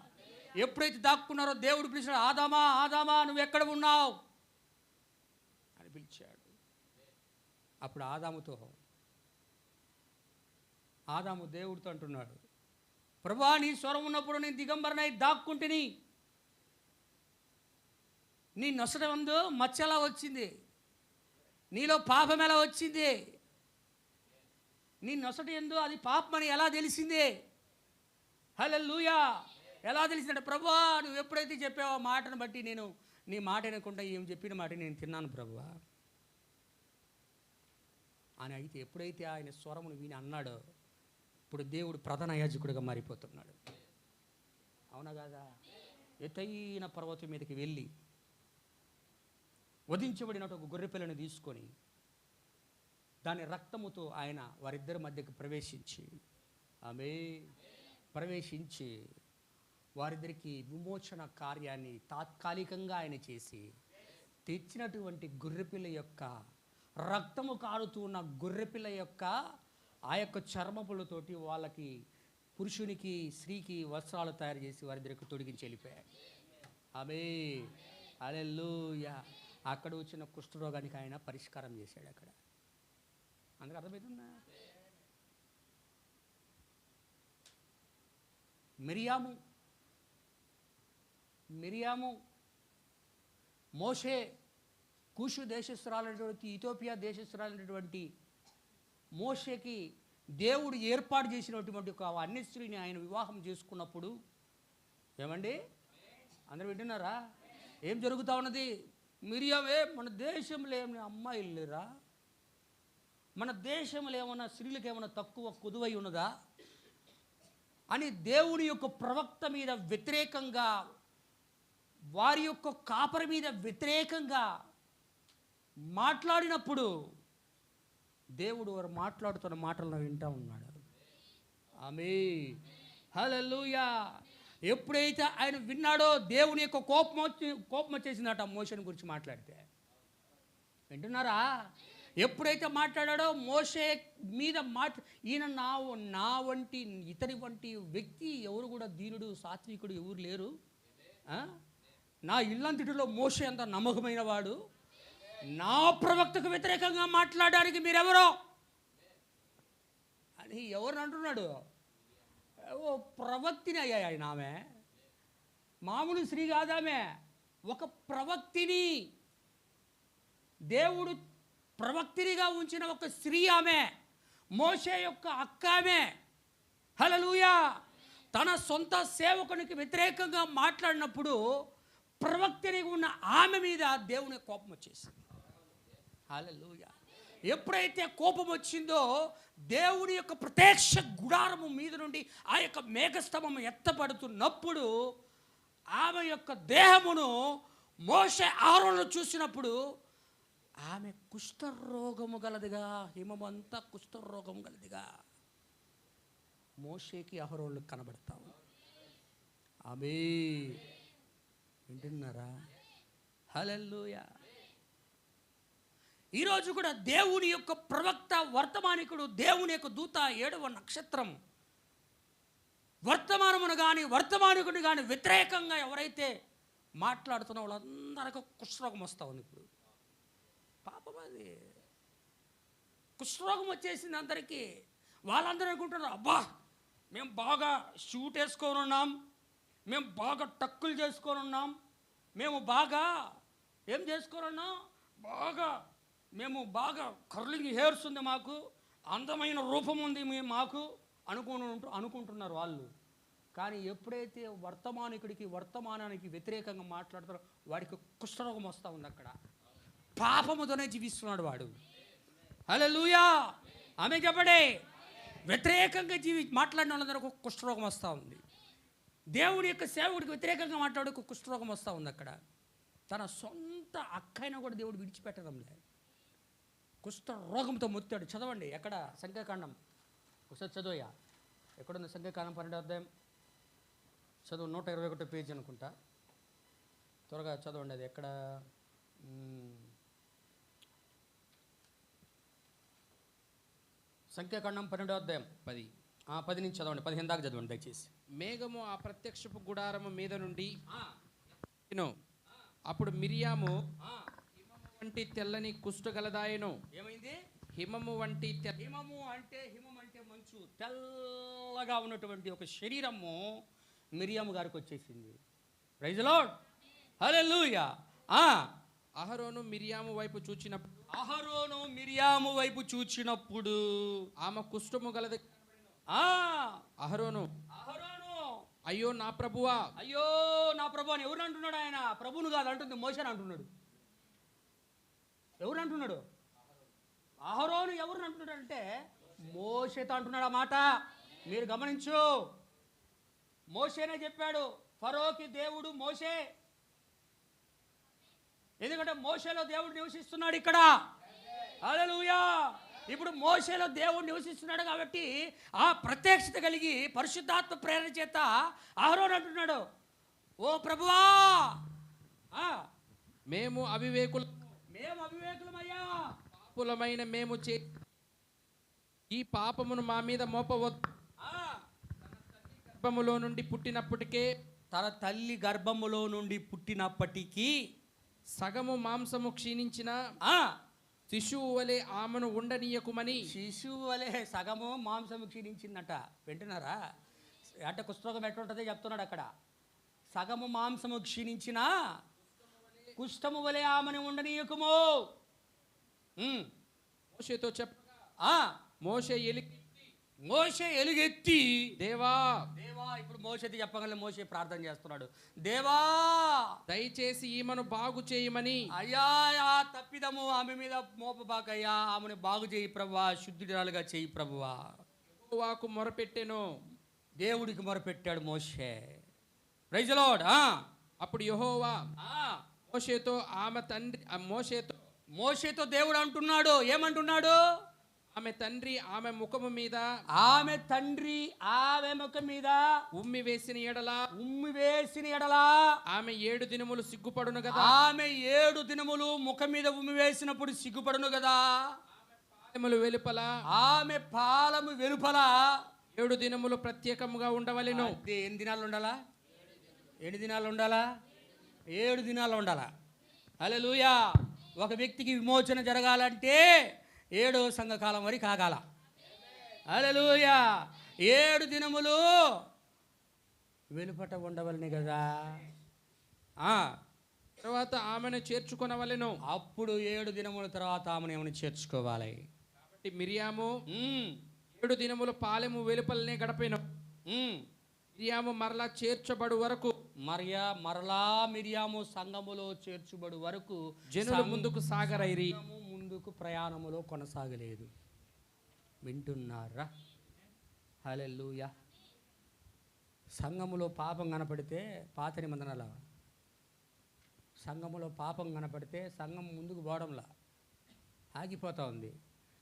ఎప్పుడైతే దాక్కున్నారో దేవుడు పిలిచాడు, ఆదామా ఆదామా నువ్వు ఎక్కడ ఉన్నావు అని పిలిచాడు. అప్పుడు ఆదాము దేవుడితో అంటున్నాడు, ప్రభువా నీ స్వరం ఉన్నప్పుడు నేను దిగంబరనై దాక్కుంటుని, నీ నొసట ముందు మచ్చ ఎలా వచ్చింది, నీలో పాపం ఎలా వచ్చింది, నీ నొసట ఎందు అది పాపమని ఎలా తెలిసింది, హల్లెలూయా ఎలా తెలిసిందంటే, ప్రభువా నువ్వు ఎప్పుడైతే చెప్పావో మాటను బట్టి నేను నీ మాట వినకుండా ఏం చెప్పిన మాట నేను తిన్నాను ప్రభువా అని. అయితే ఎప్పుడైతే ఆయన స్వరమును విని అన్నాడో, ఇప్పుడు దేవుడు ప్రధాన యాజకుడిగా మారిపోతున్నాడు. అవునా కాదా? ఎత్తైన పర్వతం మీదకి వెళ్ళి వధించబడిన ఒక గొర్రెపిల్లను తీసుకొని దాని రక్తముతో ఆయన వారిద్దరి మధ్యకు ప్రవేశించి వారిద్దరికి విమోచన కార్యాన్ని తాత్కాలికంగా ఆయన చేసి తెచ్చినటువంటి గొర్రెపిల్ల యొక్క రక్తము కారుతూ ఉన్న గొర్రెపిల్ల యొక్క ఆ యొక్క చర్మపులతోటి వాళ్ళకి పురుషునికి స్త్రీకి వస్త్రాలు తయారు చేసి వారిద్దరికి తొడిగించి వెళ్ళిపోయాడు. హల్లెలూయా. అక్కడ వచ్చిన కుష్ఠరోగానికి ఆయన పరిష్కారం చేశాడు. అక్కడ అందుకు అర్థమవుతుందా? మిరియాము మోషే కూషు దేశస్తురాలైనటువంటి ఇథియోపియా దేశస్తురాలైనటువంటి మోషేకి దేవుడు ఏర్పాటు చేసినటువంటి ఒక అన్య స్త్రీని ఆయన వివాహం చేసుకున్నప్పుడు ఏమండి అందరూ వింటున్నారా? ఏం జరుగుతూ ఉన్నది? మిరియామే మన దేశంలో ఏమైనా అమ్మాయిలు లేరా? మన దేశంలో ఏమైనా స్త్రీలకు ఏమైనా తక్కువ కొదువై ఉన్నదా అని దేవుని యొక్క ప్రవక్త మీద వ్యతిరేకంగా, వారి యొక్క కాపరి మీద వ్యతిరేకంగా మాట్లాడినప్పుడు దేవుడు వారు మాట్లాడుతున్న మాటలను వింటూ ఉన్నాడు. ఆమేన్, హల్లెలూయా. ఎప్పుడైతే ఆయన విన్నాడో దేవుని యొక్క కోపం వచ్చేసిందట మోషేని గురించి మాట్లాడితే. వింటున్నారా? ఎప్పుడైతే మాట్లాడాడో మోషే మీద ఈయన నా వంటి ఇతని వంటి వ్యక్తి ఎవరు కూడా దీనుడు సాత్వికుడు ఎవరు లేరు, నా ఇల్లంతటిలో మోషే అంత నమ్మకమైన వాడు, నా ప్రవక్తకు వ్యతిరేకంగా మాట్లాడడానికి మీరెవరో అని ఎవరు అంటున్నాడు? ఓ ప్రవక్తిని అయ్యా ఆయన. ఆమె మామూలు స్త్రీ కాదామె, ఒక ప్రవక్తిని, దేవుడు ప్రవక్తినిగా ఉంచిన ఒక స్త్రీ ఆమె, మోషే యొక్క అక్క ఆమె. హల్లెలూయా. తన సొంత సేవకునికి వ్యతిరేకంగా మాట్లాడినప్పుడు ప్రవక్తినిగా ఉన్న ఆమె మీద దేవుని కోపం వచ్చేసింది. హల్లెలూయా. ఎప్పుడైతే కోపం వచ్చిందో దేవుని యొక్క ప్రత్యక్ష గుడారము మీద నుండి ఆ యొక్క మేఘస్తంభం ఎత్తపడుతున్నప్పుడు ఆమె యొక్క దేహమును మోషే ఆరోను చూసినప్పుడు ఆమె కుష్ఠరోగము గలదిగా, హిమమంతా కుష్ఠరోగం గలదిగా మోషేకి అహరోన్లు కనబడతావు. ఆమేన్. వింటున్నారా? హల్లెలూయా. ఈరోజు కూడా దేవుని యొక్క ప్రవక్త, వర్తమానికుడు, దేవుని యొక్క దూత, 7వ నక్షత్రం వర్తమానమును కానీ వర్తమానికుని కానీ వ్యతిరేకంగా ఎవరైతే మాట్లాడుతున్న వాళ్ళందరికీ కుష్ఠరోగం వస్తూ ఉంది. ఇప్పుడు పాపం అది కుష్ఠరోగం వచ్చేసింది అందరికీ. వాళ్ళందరూ అనుకుంటున్నారు, అబ్బా మేము బాగా షూట్ వేసుకొని ఉన్నాం, మేము బాగా టక్కులు చేసుకొని ఉన్నాం, మేము బాగా ఏం చేసుకొని ఉన్నాం, మేము బాగా కర్లింగ్ హెయిర్స్ ఉంది, మాకు అందమైన రూపం ఉంది మాకు అనుకుంటున్నారు వాళ్ళు. కానీ ఎప్పుడైతే వర్తమానానికి వ్యతిరేకంగా మాట్లాడతారో వాడికి కుష్ఠరోగం వస్తూ ఉంది. అక్కడ పాపముతోనే జీవిస్తున్నాడు వాడు. హల్లెలూయా. ఆమె చెప్పడే వ్యతిరేకంగా మాట్లాడిన వాళ్ళందరూ కుష్ఠరోగం వస్తూ ఉంది. దేవుడి యొక్క సేవకుడికి వ్యతిరేకంగా మాట్లాడే కుష్ఠరోగం వస్తూ ఉంది. అక్కడ తన సొంత అక్కైనా కూడా దేవుడు విడిచిపెట్టడం లేదు. కుష్ఠరోగంతో మొత్తాడు. చదవండి, ఎక్కడ? సంఖ్యాకాండం ఒకసారి చదవయ్యా. ఎక్కడుంది సంఖ్యాకాండం 12వ అధ్యాయం? చదువు, 121 పేజీ అనుకుంటా. త్వరగా చదవండి. అది ఎక్కడ? సంఖ్యాకాండం 12వ అధ్యాయం 10. 10 నుంచి చదవండి, 15 దాకా చదవండి దయచేసి. మేఘము ఆ ప్రత్యక్షపు గుడారము మీద నుండి ఎక్కెను. అప్పుడు మిరియాము హిమము వంటి తెల్లని కుష్ఠగలదాయను. ఏమైంది? హిమము వంటి హిమము అంటే మంచు, తెల్లగా ఉన్నటువంటి ఒక శరీరము మిరియాము గారికి వచ్చేసింది. ప్రైజ్ ది లార్డ్, హల్లెలూయా. అహరోను మిరియాము వైపు చూచినప్పుడు ఆమె కుష్ఠము గలది. అహరోను అయ్యో నా ప్రభువా అని ఎవరు అంటున్నాడు? ఆయన ప్రభువును కాదు అంటుంది, మోషేని అంటున్నాడు. ఎవరు అంటున్నాడు? అహరోను ఎవరు అంటున్నాడు అంటే మోషేతో అంటున్నాడు ఆ మాట. మీరు గమనించు, మోషేనే చెప్పాడు, ఫరోకి దేవుడు మోషే. ఎందుకంటే మోషేలో దేవుడు నివసిస్తున్నాడు ఇక్కడ. హల్లెలూయా. ఇప్పుడు మోషేలో దేవుడు నివసిస్తున్నాడు కాబట్టి ఆ ప్రత్యక్షత కలిగి పరిశుద్ధాత్మ ప్రేరణ చేత అహరోను అంటున్నాడు, ఓ ప్రభువా, మేము అవివేకులమయ్యా, పాపులమైన మేము ఈ పాపమును మా మీద మోపవద్దు. గర్భములో నుండి పుట్టినప్పటికే, తన తల్లి గర్భములో నుండి పుట్టినప్పటికీ సగము మాంసము క్షీణించిన శిశువు వలె ఆమెను ఉండనీయకుమని. శిశువు వలె సగము మాంసము క్షీణించిందట. వింటున్నారా? అంటే కుష్ఠరోగం ఎట్లుంటుందో చెప్తున్నాడు అక్కడ. సగము మాంసము క్షీణించిన కుష్ఠము వలె ఆమెను ఉండనీయకుము. మోషేతో చెప్పగా మోషే ఎలుగెత్తి దేవా. ఇప్పుడు మోషేది చెప్పగల మోషే ప్రార్థన చేస్తున్నాడు, దేవా దయచేసి ఈమెను బాగు చేయమని. అయ్యా తప్పిదము ఆమె మీద మోపబాకయ్యా, ఆమెను బాగు చేయి ప్రభువా, శుద్ధిరాలుగా చేయి ప్రభువా. యెహోవాకు మొరపెట్టెను, దేవుడికి మొరపెట్టాడు మోషే. Praise the Lord. అప్పుడు యెహోవా మోషేతో దేవుడు అంటున్నాడు, ఏమంటున్నాడు? ఆమె తండ్రి ఆమె ముఖము మీద ఉమ్మి వేసిన ఎడల ఆమె 7 దినములు సిగ్గుపడును కదా. ఆమె 7 దినములు ముఖం మీద ఉమ్మి వేసినప్పుడు సిగ్గుపడును కదా. ఆమె పాలము వెలుపల 7 దినములు ప్రత్యేకముగా ఉండవలెను. ఎన్ని దినాలు ఉండాలా? 7 దినాలు ఉండాలా? 7 దినాలు ఉండాలా. హల్లెలూయా. ఒక వ్యక్తికి విమోచన జరగాలంటే 7వ సంఘకాలం వరకు ఆగాల. హల్లెలూయా. 7 దినములు వెలుపట ఉండవలని కదా. తర్వాత ఆమెను చేర్చుకొనవలెను. అప్పుడు 7 దినముల తర్వాత ఆమెను ఏమైనా చేర్చుకోవాలి. కాబట్టి మిరియాము 7 దినములు పాలెము వెలుపలనే గడపెను. మిరియాము మరలా చేర్చబడు వరకు, మిరియాము సంఘములో చేర్చబడు వరకు జనులు ముందుకు సాగరైరి. ముందుకు ప్రయాణములో కొనసాగలేదు. వింటున్నారా? హల్లెలూయా. సంఘములో పాపం కనపడితే, పాత నిబంధనల సంఘములో పాపం కనపడితే సంఘం ముందుకు పోవడంలా ఆగిపోతూ ఉంది.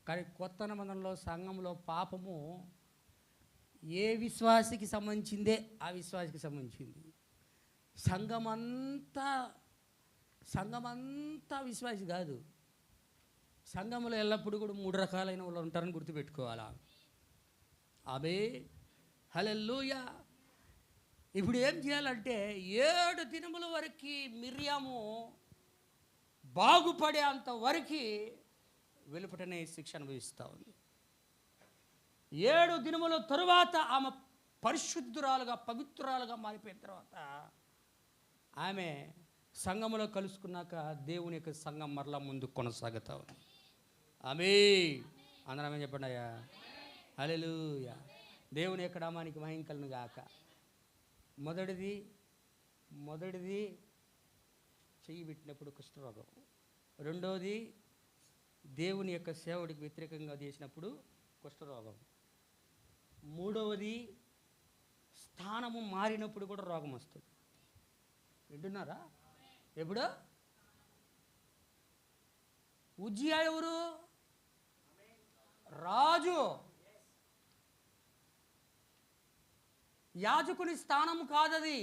కానీ కొత్త నిబంధనలో సంఘంలో పాపము ఏ విశ్వాసికి సంబంధించిందే ఆ విశ్వాసికి సంబంధించింది. సంఘమంతా విశ్వాసి కాదు. సంఘంలో ఎల్లప్పుడూ కూడా 3 రకాలైన వాళ్ళు ఉంటారని గుర్తుపెట్టుకోవాలా. అబే హల్లెలూయా. ఇప్పుడు ఏం చేయాలంటే 7 దినముల వరకు మిరియాము బాగుపడే అంత వరకు వెలుపటనే శిక్ష అనుభవిస్తూ ఉంది. 7 దినముల తరువాత ఆమె పరిశుద్ధురాలుగా పవిత్రురాలుగా మారిపోయిన తర్వాత ఆమె సంఘములో కలుసుకున్నాక దేవుని యొక్క సంఘం మరలా ముందు కొనసాగుతా ఉంది. ఆమేన్. అందరం ఏం చెప్పండి అయ్యా. హల్లెలూయా. దేవుని యొక్క నామానికి మహిమ కలుగును గాక. మొదటిది చెయ్యి పెట్టినప్పుడు కుష్ఠరోగం. రెండోది దేవుని యొక్క సేవడికి వ్యతిరేకంగా చేసినప్పుడు కుష్ఠరోగం. మూడవది స్థానము మారినప్పుడు కూడా రోగం వస్తుంది. వింటున్నారా? ఎప్పుడు? ఉజ్జియా ఎవరు? రాజు. యాజకుని స్థానము కాదది.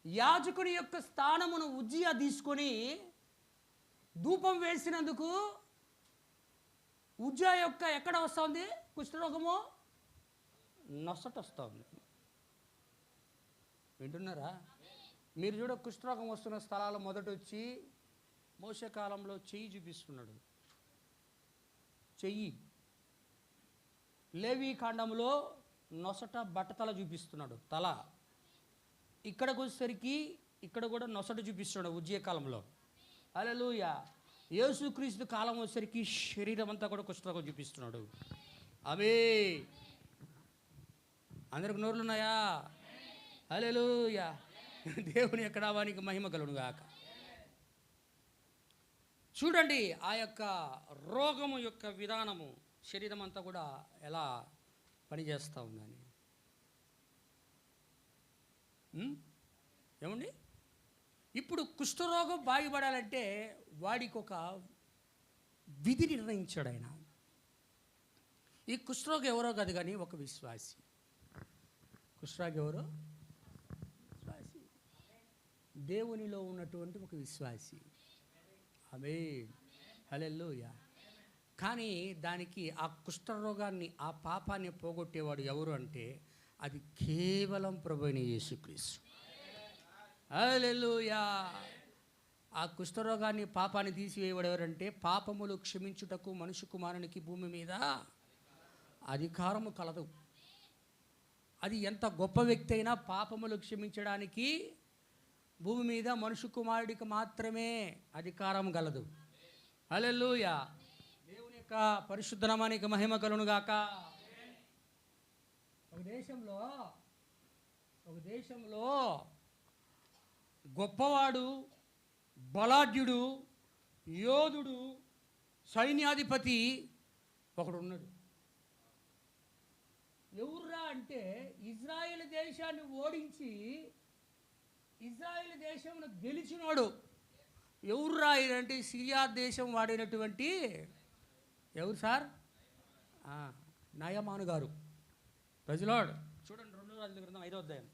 యాజకుని యొక్క స్థానమును ఉజ్జియా తీసుకొని ధూపం వేసినందుకు ఉజ్జా యొక్క ఎక్కడ వస్తుంది కుష్ఠరోగము? నొసట వస్తుంది. వింటున్నారా? మీరు చూడ కుష్ఠరోగం వస్తున్న స్థలాలు మొదట వచ్చి మోషే కాలంలో చెయ్యి చూపిస్తున్నాడు. చెయ్యి. లేవి కాండంలో నొసట బట్టతల చూపిస్తున్నాడు, తల. ఇక్కడికి వచ్చేసరికి ఇక్కడ కూడా నొసట చూపిస్తున్నాడు ఉజ్జయ కాలంలో. హల్లెలూయా. యేసుక్రీస్తు కాలం వచ్చేసరికి శరీరం అంతా కూడా కుష్ఠరోగం చూపిస్తున్నాడు. అవే అందరికి నోరులు ఉన్నాయా? హల్లెలూయా. దేవుని యొక్క నామానికి మహిమ కలుగును గాక. చూడండి ఆ యొక్క రోగము యొక్క విధానము, శరీరం అంతా కూడా ఎలా పనిచేస్తూ ఉందని. ఏమండి? ఇప్పుడు కుష్ఠరోగం బాగుపడాలంటే వాడికి ఒక విధి నిర్ణయించాడు ఆయన. ఈ కుష్ఠరోగం ఎవరో కాదు కానీ ఒక విశ్వాసి. కుష్ఠరోగం ఎవరో? విశ్వాసి, దేవునిలో ఉన్నటువంటి ఒక విశ్వాసి. ఆమేన్. హల్లెలూయా. కానీ దానికి ఆ కుష్ఠరోగాన్ని, ఆ పాపాన్ని పోగొట్టేవాడు ఎవరు అంటే అది కేవలం ప్రభువైన యేసుక్రీస్తు. హల్లెలూయా. ఆ కుష్ఠరోగాన్ని, పాపాన్ని తీసివేయవాడు ఎవరంటే పాపములు క్షమించుటకు మనుష్య కుమారునికి భూమి మీద అధికారము కలదు. అది ఎంత గొప్ప వ్యక్తి అయినా పాపములు క్షమించడానికి భూమి మీద మనుష్య కుమారుడికి మాత్రమే అధికారం గలదు. హల్లెలూయా. దేవుని యొక్క పరిశుద్ధ నామానికి మహిమ కలుగును గాక. ఒక దేశంలో గొప్పవాడు, బలాఢ్యుడు, యోధుడు, సైన్యాధిపతి ఒకడు ఉన్నాడు. ఎవర్రా అంటే ఇజ్రాయెల్ దేశాన్ని ఓడించి ఇజ్రాయెల్ దేశంను గెలిచినాడు. ఎవర్రా అంటే సిరియా దేశం వాడినటువంటి ఎవరు సార్? నయమాను గారు. Praise lord. చూడండి 2 రాజుల గ్రంథం 5వ అధ్యాయం.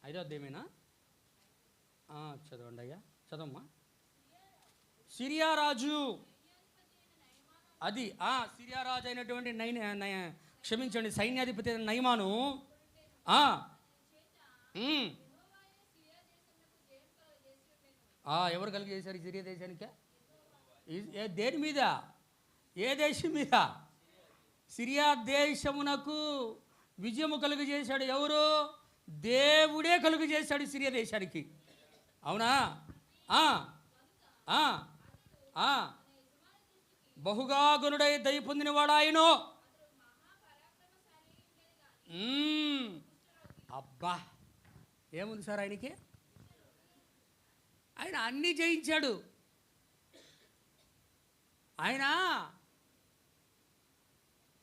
5వ అధ్యాయమేనా? చదవండి అయ్యా, చదవమ్మా. సిరియా రాజు, అది సిరియా రాజు అయినటువంటి క్షమించండి, సైన్యాధిపతి అయిన నయమాను ఎవరు కలిగి చేశారు ఈ సిరియా దేశానికి? దేని మీద? ఏ దేశం మీద? సిరియా దేశమునకు విజయము కలుగు చేశాడు ఎవరు? దేవుడే కలుగు చేశాడు సిరియా దేశానికి. అవునా? బహుగా గుణుడై దయ పొందినవాడు ఆయన. అబ్బా, ఏముంది సార్ ఆయనకి? ఆయన అన్నీ జయించాడు. ఆయన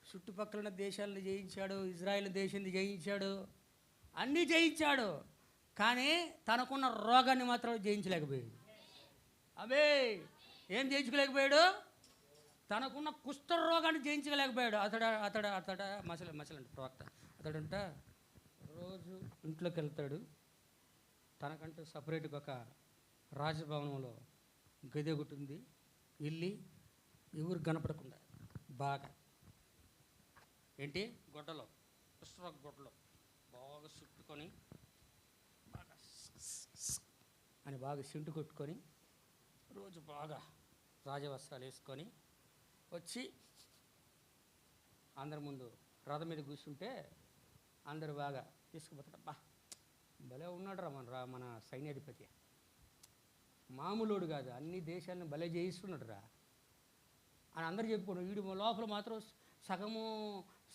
చుట్టుపక్కల దేశాలను జయించాడు, ఇజ్రాయెల్ దేశాన్ని జయించాడు, అన్నీ జయించాడు. కానీ తనకున్న రోగాన్ని మాత్రం జయించలేకపోయాడు. అవే ఏం జయించలేకపోయాడు? తనకున్న కుష్ఠ రోగాన్ని జయించలేకపోయాడు. అతడ మసలండి ప్రవక్త. అతడంట రోజు ఇంట్లోకి వెళ్తాడు. తనకంటూ సపరేట్గా ఒక రాజభవనంలో గది ఒకటి ఉంది. వెళ్ళి ఎవరు కనపడకుండా బాగా ఏంటి గొడ్డలో, కుష్ఠరోగ గొడ్డలో బాగా చుట్టుకొని బాగా అని బాగా సింటు కొట్టుకొని రోజు బాగా రాజవస్త్రాలు వేసుకొని వచ్చి అందరి ముందు రథం మీద కూర్చుంటే అందరు బాగా తీసుకుపోతాడు. బా భలే ఉన్నాడు మన సైన్యాధిపతి, మామూలుడు కాదు, అన్ని దేశాలను భలే చేయిస్తున్నాడు రా అని అందరు చెప్పుకోండి. వీడు లోపల మాత్రం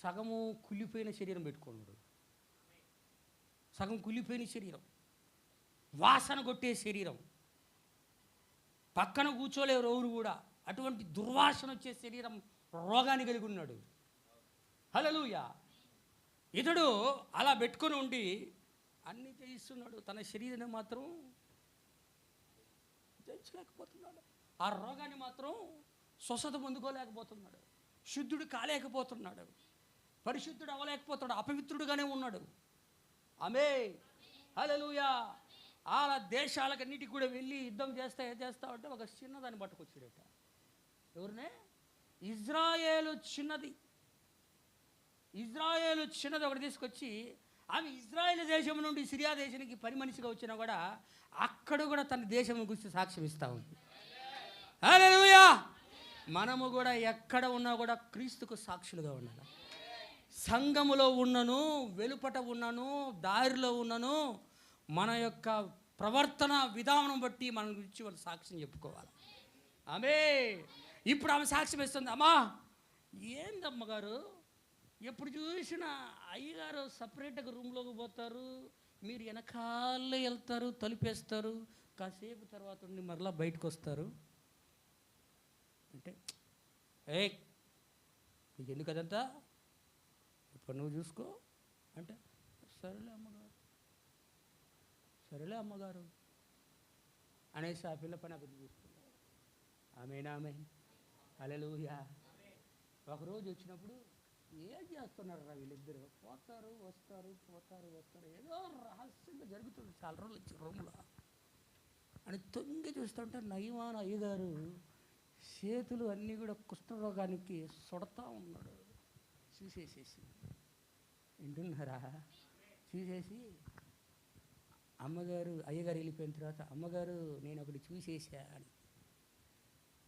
సగము కుళ్ళిపోయిన శరీరం పెట్టుకున్నాడు. సగం కుళ్ళిపోయిన శరీరం, వాసన కొట్టే శరీరం, పక్కన కూర్చోలేరు ఎవరు కూడా. అటువంటి దుర్వాసన వచ్చే శరీరం, రోగాన్ని కలిగి ఉన్నాడు. హల్లెలూయా. ఇతడు అలా పెట్టుకొని ఉండి అన్నీ చేయిస్తున్నాడు. తన శరీరాన్ని మాత్రం జయించలేకపోతున్నాడు. ఆ రోగాన్ని మాత్రం స్వస్థత పొందుకోలేకపోతున్నాడు. శుద్ధుడు కాలేకపోతున్నాడు. పరిశుద్ధుడు అవ్వలేకపోతున్నాడు. అపవిత్రుడుగానే ఉన్నాడు. ఆమేన్. హల్లెలూయా. ఆ దేశాలకన్నిటికి కూడా వెళ్ళి యుద్ధం చేస్తా అంటే ఒక చిన్నదాన్ని పట్టుకొచ్చాడట. ఎవరినే? ఇజ్రాయేలు చిన్నది ఒకటి తీసుకొచ్చి, ఆమె ఇజ్రాయేల్ దేశం నుండి సిరియా దేశానికి పని మనిషిగా వచ్చినా కూడా అక్కడ కూడా తన దేశం గురించి సాక్ష్యం ఇస్తూ ఉంది. హల్లెలూయా. మనము కూడా ఎక్కడ ఉన్నా కూడా క్రీస్తుకు సాక్షులుగా ఉండాలి. సంఘములో ఉన్నను, వెలుపట ఉన్నను, దారిలో ఉన్నను, మన యొక్క ప్రవర్తన విధానం బట్టి మన గురించి వాళ్ళు సాక్ష్యం చెప్పుకోవాలి. ఆమె ఇప్పుడు ఆమె సాక్ష్యం ఇస్తుంది. అమ్మా, ఏందమ్మగారు, ఎప్పుడు చూసినా అయ్యగారు సపరేట్గా రూమ్లోకి పోతారు, మీరు వెనకాలే వెళ్తారు, తలుపేస్తారు, కాసేపు తర్వాత ఉండి మరలా బయటకు వస్తారు అంటే, నీకు ఎందుకు అదంతా, ఇప్పుడు నువ్వు చూసుకో అంటే, సరేలే అమ్మగారు అనేసి ఆ పిల్ల పని అక్కడ చూసుకున్నాడు. ఆమె హల్లెలూయా. ఒకరోజు వచ్చినప్పుడు, ఏం చేస్తున్నారు రా వీళ్ళిద్దరు, పోతారు వస్తారు ఏదో రహస్యంగా జరుగుతుంది చాలా రోజులు వచ్చి రూమ్లో అని తొంగి చూస్తుంటే నయమాన అయ్యగారు చేతులు అన్నీ కూడా కుష్ఠరోగానికి సుడతా ఉన్నాడు. చూసేసేసి, వింటున్నారా, చూసేసి అయ్యగారు వెళ్ళిపోయిన తర్వాత, అమ్మగారు నేను ఒకటి చూసేసా అని.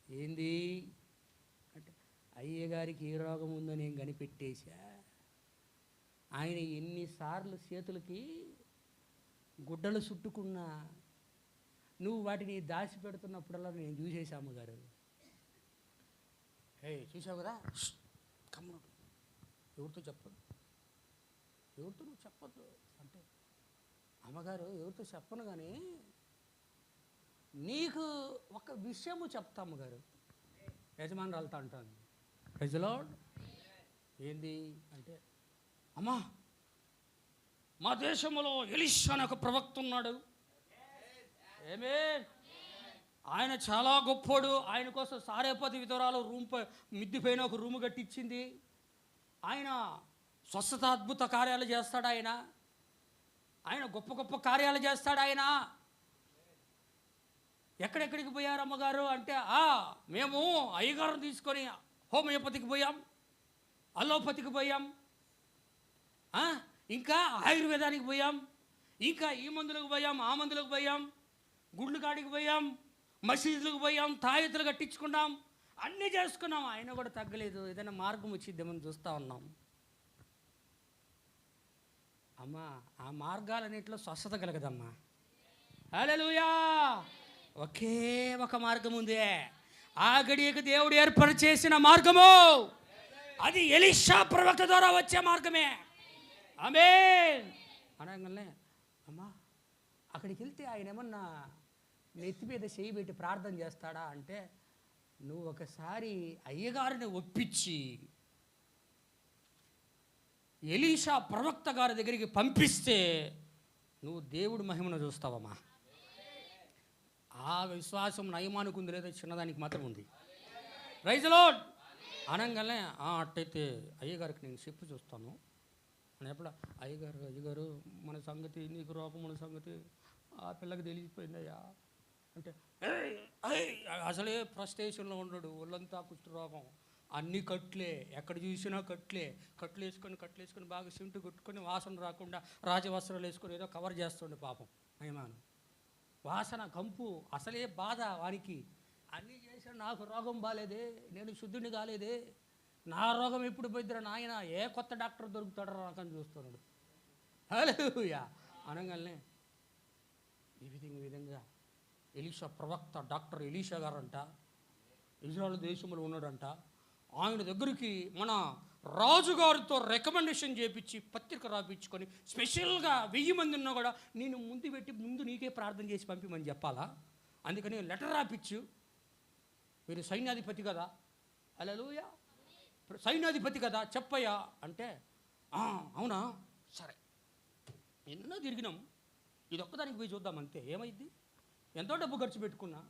ఏంది అంటే, అయ్యగారికి ఏ రోగం ఉందో నేను కనిపెట్టేశా. ఆయన ఎన్నిసార్లు చేతులకి గుడ్డలు చుట్టుకున్నా నువ్వు వాటిని దాచి పెడుతున్నప్పుడల్లా నేను చూసేసా అమ్మగారు. చూసావు కదా, కమ్ముడు, ఎవరితో నువ్వు చెప్పొద్దు అంటే, అమ్మగారు ఎవరితో చెప్పను కానీ నీకు ఒక విషయము చెప్తా అమ్మగారు. యజమానురాలతో అంటాను, ప్రైజ్ ది లార్డ్. ఏంది అంటే, అమ్మా, మా దేశంలో ఎలీషా అనే ఒక ప్రవక్త ఉన్నాడు. ఆయన చాలా గొప్పోడు. ఆయన కోసం సారేపతి విధవరాలు మిద్దిపైన ఒక రూము కట్టించింది. ఆయన స్వస్థత అద్భుత కార్యాలు చేస్తాడు. ఆయన గొప్ప గొప్ప కార్యాలు చేస్తాడు. ఆయన ఎక్కడెక్కడికి పోయారు అమ్మగారు అంటే, మేము అయ్యగారు తీసుకొని హోమియోపతికి పోయాం, అల్లోపతికి పోయాం, ఇంకా ఆయుర్వేదానికి పోయాం, ఇంకా ఈ మందులకు పోయాం, ఆ మందులకు పోయాం, గుళ్ళు కాడికి పోయాం, మసీదులకు పోయాం, తాయెత్తులు కట్టించుకున్నాం, అన్నీ చేసుకున్నాం, ఆయన కూడా తగ్గలేదు. ఏదైనా మార్గం వచ్చిద్దామని చూస్తూ ఉన్నాం. అమ్మా, ఆ మార్గాలన్నింటిలో స్వస్థత కలగదమ్మా. హల్లెలూయా. ఒకే ఒక మార్గం ఉంది, ఆ గడియకు దేవుడు ఏర్పాటు చేసిన మార్గము. అది ఎలీషా ప్రవక్త ద్వారా వచ్చే మార్గమే. ఆమేన్ అనగానే, అమ్మా, అక్కడికి వెళ్తే ఆయన ఏమన్నా నెత్తి మీద చేయి పెట్టి ప్రార్థన చేస్తాడా అంటే, నువ్వు ఒకసారి అయ్యగారిని ఒప్పించి ఎలీషా ప్రవక్త గారి దగ్గరికి పంపిస్తే నువ్వు దేవుడి మహిమను చూస్తావమ్మా. ఆ విశ్వాసం నయమానికి ఉంది, లేదా చిన్నదానికి మాత్రం ఉంది. ప్రైజ్ ది లార్డ్ అనగానే, అట్టయితే అయ్యగారికి నేను చెప్పి చూస్తాను అని. ఎప్పుడు అయ్యగారు మన సంగతి, నీకు రోగం మన సంగతి ఆ పిల్లకి తెలిసిపోయిందయ్యా అంటే, అసలే ఫ్రస్ట్రేషన్లో ఉన్నాడు, ఒళ్ళంతా కుష్ఠరోగం, అన్ని కట్లే, ఎక్కడ చూసినా కట్లు వేసుకొని బాగా సింటు కొట్టుకొని వాసన రాకుండా రాజవస్త్రాలు వేసుకొని ఏదో కవర్ చేస్తుండే పాపం నయమాను. వాసన కంపు, అసలే బాధ వానికి. అన్నీ చేశాడు, నాకు రోగం బాలేదే, నేను శుద్ధుని కాలేదే, నా రోగం ఎప్పుడు పోయిద్దరా నాయన, ఏ కొత్త డాక్టర్ దొరుకుతాడో నాకని చూస్తున్నాడు. హల్లెలూయా అనగానే ఈ విధంగా ఎలీషా ప్రవక్త, డాక్టర్ ఎలీషా గారంట, ఇజ్రాయెల్ దేశంలో ఉన్నాడంట. ఆయన దగ్గరికి మన రాజుగారితో రికమెండేషన్ చేయించి పత్రిక రాపించుకొని స్పెషల్గా 1000 మంది ఉన్నా కూడా నేను ముందు నీకే ప్రార్థన చేసి పంపిమని చెప్పాలా. అందుకని లెటర్ రాపించు, మీరు సైన్యాధిపతి కదా, హల్లెలూయా, సైన్యాధిపతి కదా, చెప్పయ్యా అంటే, అవునా, సరే, ఎన్నో తిరిగినాం, ఇది ఒక్కదానికి పోయి చూద్దాం అంతే, ఏమైంది, ఎంతో డబ్బు ఖర్చు పెట్టుకున్నా,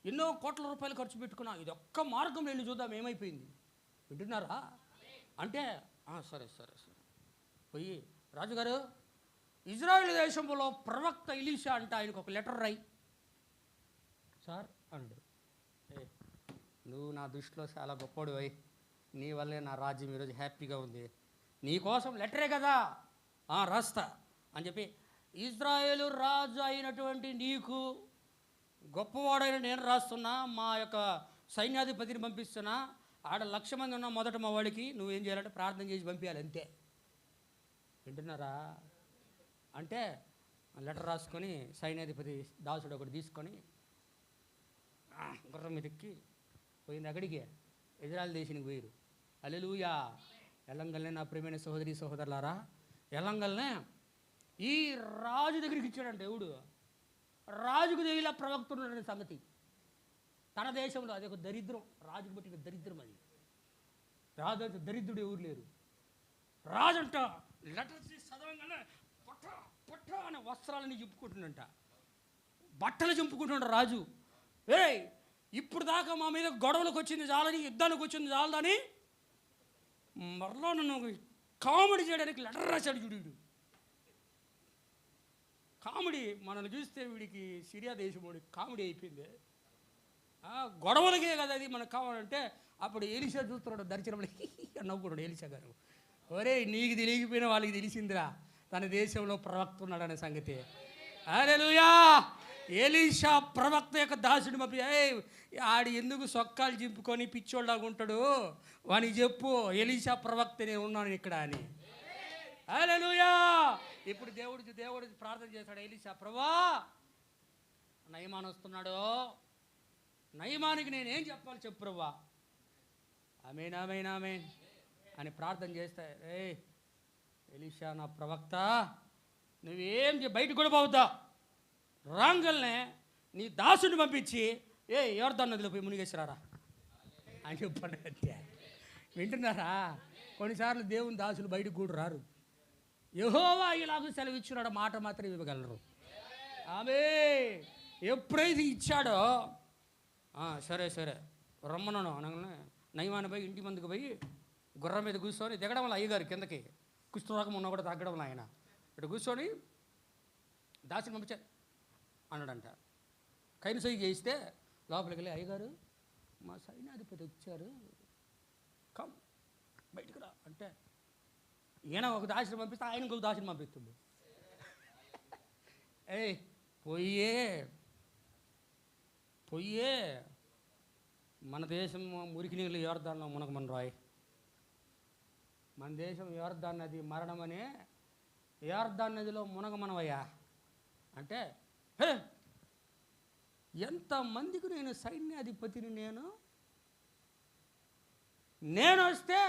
ఎన్నో కోట్ల రూపాయలు ఖర్చు పెట్టుకున్నా, ఇది ఒక్క మార్గం వెళ్ళి చూద్దాం ఏమైపోయింది, వింటున్నారా అంటే, సరే పోయి, రాజుగారు ఇజ్రాయేల్ దేశంలో ప్రవక్త ఎలీషా అంట, ఆయనకు ఒక లెటర్ రాయి సార్ అన్నాడు. నువ్వు నా దృష్టిలో చాలా గొప్పడు అయి, నీ వల్లే నా రాజ్యం ఈరోజు హ్యాపీగా ఉంది, నీ కోసం లెటరే కదా రాస్తా అని చెప్పి, ఇజ్రాయేలు రాజు అయినటువంటి నీకు గొప్పవాడైన నేను రాస్తున్నా, మా యొక్క సైన్యాధిపతిని పంపిస్తున్నా, ఆడ 1,00,000 మంది ఉన్న మొదట మా వాడికి నువ్వేం చేయాలంటే ప్రార్థన చేసి పంపించాలి అంతే. వింటున్నారా? అంటే లెటర్ రాసుకొని సైన్యాధిపతి దాసుడు ఒకటి తీసుకొని గుర్రం మీద ఎక్కి పోయింది. అక్కడికి ఇజ్రాయెల్ దేశానికి పోయారు. హల్లెలూయా. ఎల్లంగల్నే నా ప్రియమైన సహోదరి సహోదరులారా, ఎల్లంగల్నే ఈ రాజు దగ్గరికి ఇచ్చాడంట దేవుడు. రాజుకు తెలియలా ప్రవక్త ఉన్నాడనే సంగతి. తన దేశంలో అది ఒక దరిద్రం, రాజుకు బట్టిన దరిద్రం అది. రాజు అంటే దరిద్రుడు ఎవరు లేరు. రాజు అంట లెటర్ చదవగానే పొట్ట పొట్ట అనే వస్త్రాలని చింపుకుంటుండంట, బట్టలు చింపుకుంటుండ రాజు. ఇప్పుడు దాకా మా మీద గొడవలకు వచ్చింది చాలని, యుద్ధానికి వచ్చింది చాలని మరలా నన్ను కామెడీ చేయడానికి లెటర్ రాశాడు చూడు. కామెడీ మనల్ని చూస్తే వీడికి సిరియా దేశం వాడికి కామెడీ అయిపోయింది. గొడవలకే కదా అది మనకు కావాలంటే. అప్పుడు ఎలీషా చూస్తున్నాడు దర్శనంలో నవ్వుకున్నాడు ఎలీషా గారు. ఒరే నీకు తెలియకపోయినా వాళ్ళకి తెలిసిందిరా తన దేశంలో ప్రవక్త ఉన్నాడనే సంగతి. హల్లెలూయా. ఎలీషా ప్రవక్త యొక్క దాసుడు పంపి, ఆడు ఎందుకు సొక్కాలు చింపుకొని పిచ్చోళ్ళగా ఉంటాడు వానికి చెప్పు, ఎలీషా ప్రవక్త నేను ఉన్నాను ఇక్కడ అని. హల్లెలూయా. ఇప్పుడు దేవుడు ప్రార్థన చేస్తాడు. ఎలీషా, ప్రభా నయమాన్ వస్తున్నాడు, నయమానికి నేనేం చెప్పాలి చెప్పు ప్రభా. ఆమేన్ ఆమేన్ ఆమేన్ అని ప్రార్థన చేస్తా. ఎలీషా నా ప్రవక్త, నువ్వేం బయటకు కూడా పోవద్దా, రాంగల్నే నీ దాసుని పంపించి యోర్దాను నదిలో పోయి మునిగేసిరారా అని చెప్పండి అంతే. వింటున్నారా? కొన్నిసార్లు దేవుని దాసులు బయటకు కూడా రారు. యెహోవా ఇలాగ సెలవిచ్చున్నాడు మాట మాత్రం ఇవ్వగలరు. ఆమె ఎప్పుడైతే ఇచ్చాడో సరే రమ్మను అనగానే నయమాన పోయి ఇంటి ముందుకు పోయి గుర్రం మీద కూర్చొని దిగడం వల్ల అయ్యగారు కిందకి కుష్ఠరోగం ఉన్నా కూడా తగ్గడం వల్ల ఆయన ఇటు కూర్చొని దాసిని పంపించా అన్నాడంట. కైనసై చేయిస్తే లోపలికి వెళ్ళి, అయ్యగారు మా సైన్యాధిపతి వచ్చారు, కమ్ బయటకు రా అంటే, ఈయన ఒక దాసిని పంపిస్తే ఆయన ఇంకొక దాసిని పంపిస్తుంది. పొయ్యే మన దేశం మురికి నీళ్ళు యోర్దాన్లో మునగమని రాయ్. మన దేశం యోర్దాన్ నది మరణమనే యోర్దాన్ నదిలో మునగమనవయ్యా అంటే, ఎంతమందికి నేను సైన్యాధిపతిని, నేను వస్తే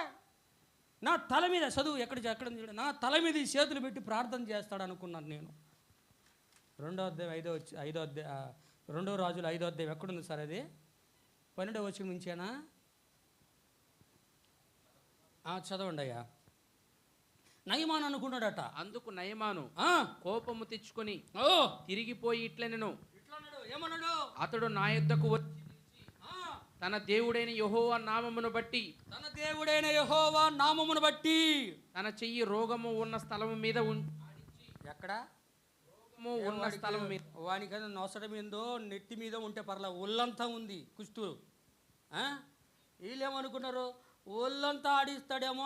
నా తల మీద చదువు ఎక్కడ నా తల మీద ఈ చేతులు పెట్టి ప్రార్థన చేస్తాడు అనుకున్నాను నేను. 2 రాజులు 5వ అధ్యాయం ఎక్కడుంది సార్ అది? 12వ వచనం నుంచేనా? చదవండి అయ్యా. నయమాను అనుకున్నాడట. అందుకు నయమాను కోపము తెచ్చుకొని తిరిగిపోయి ఇట్లనెను, ఏమన్నాడు? అతడు నా యొద్దకు వచ్చి తన దేవుడైన యెహోవా నామమును బట్టి తన చెయ్యి రోగము ఉన్న స్థలము మీద ఎక్కడ ఉన్న స్థలం మీద, వానికైనా నొసట మీదో నెత్తి మీద ఉంటే పర్లే, ఒళ్ళంతా ఉంది కుస్తూ. వీళ్ళేమనుకున్నారు, ఒళ్ళంతా ఆడిస్తాడేమో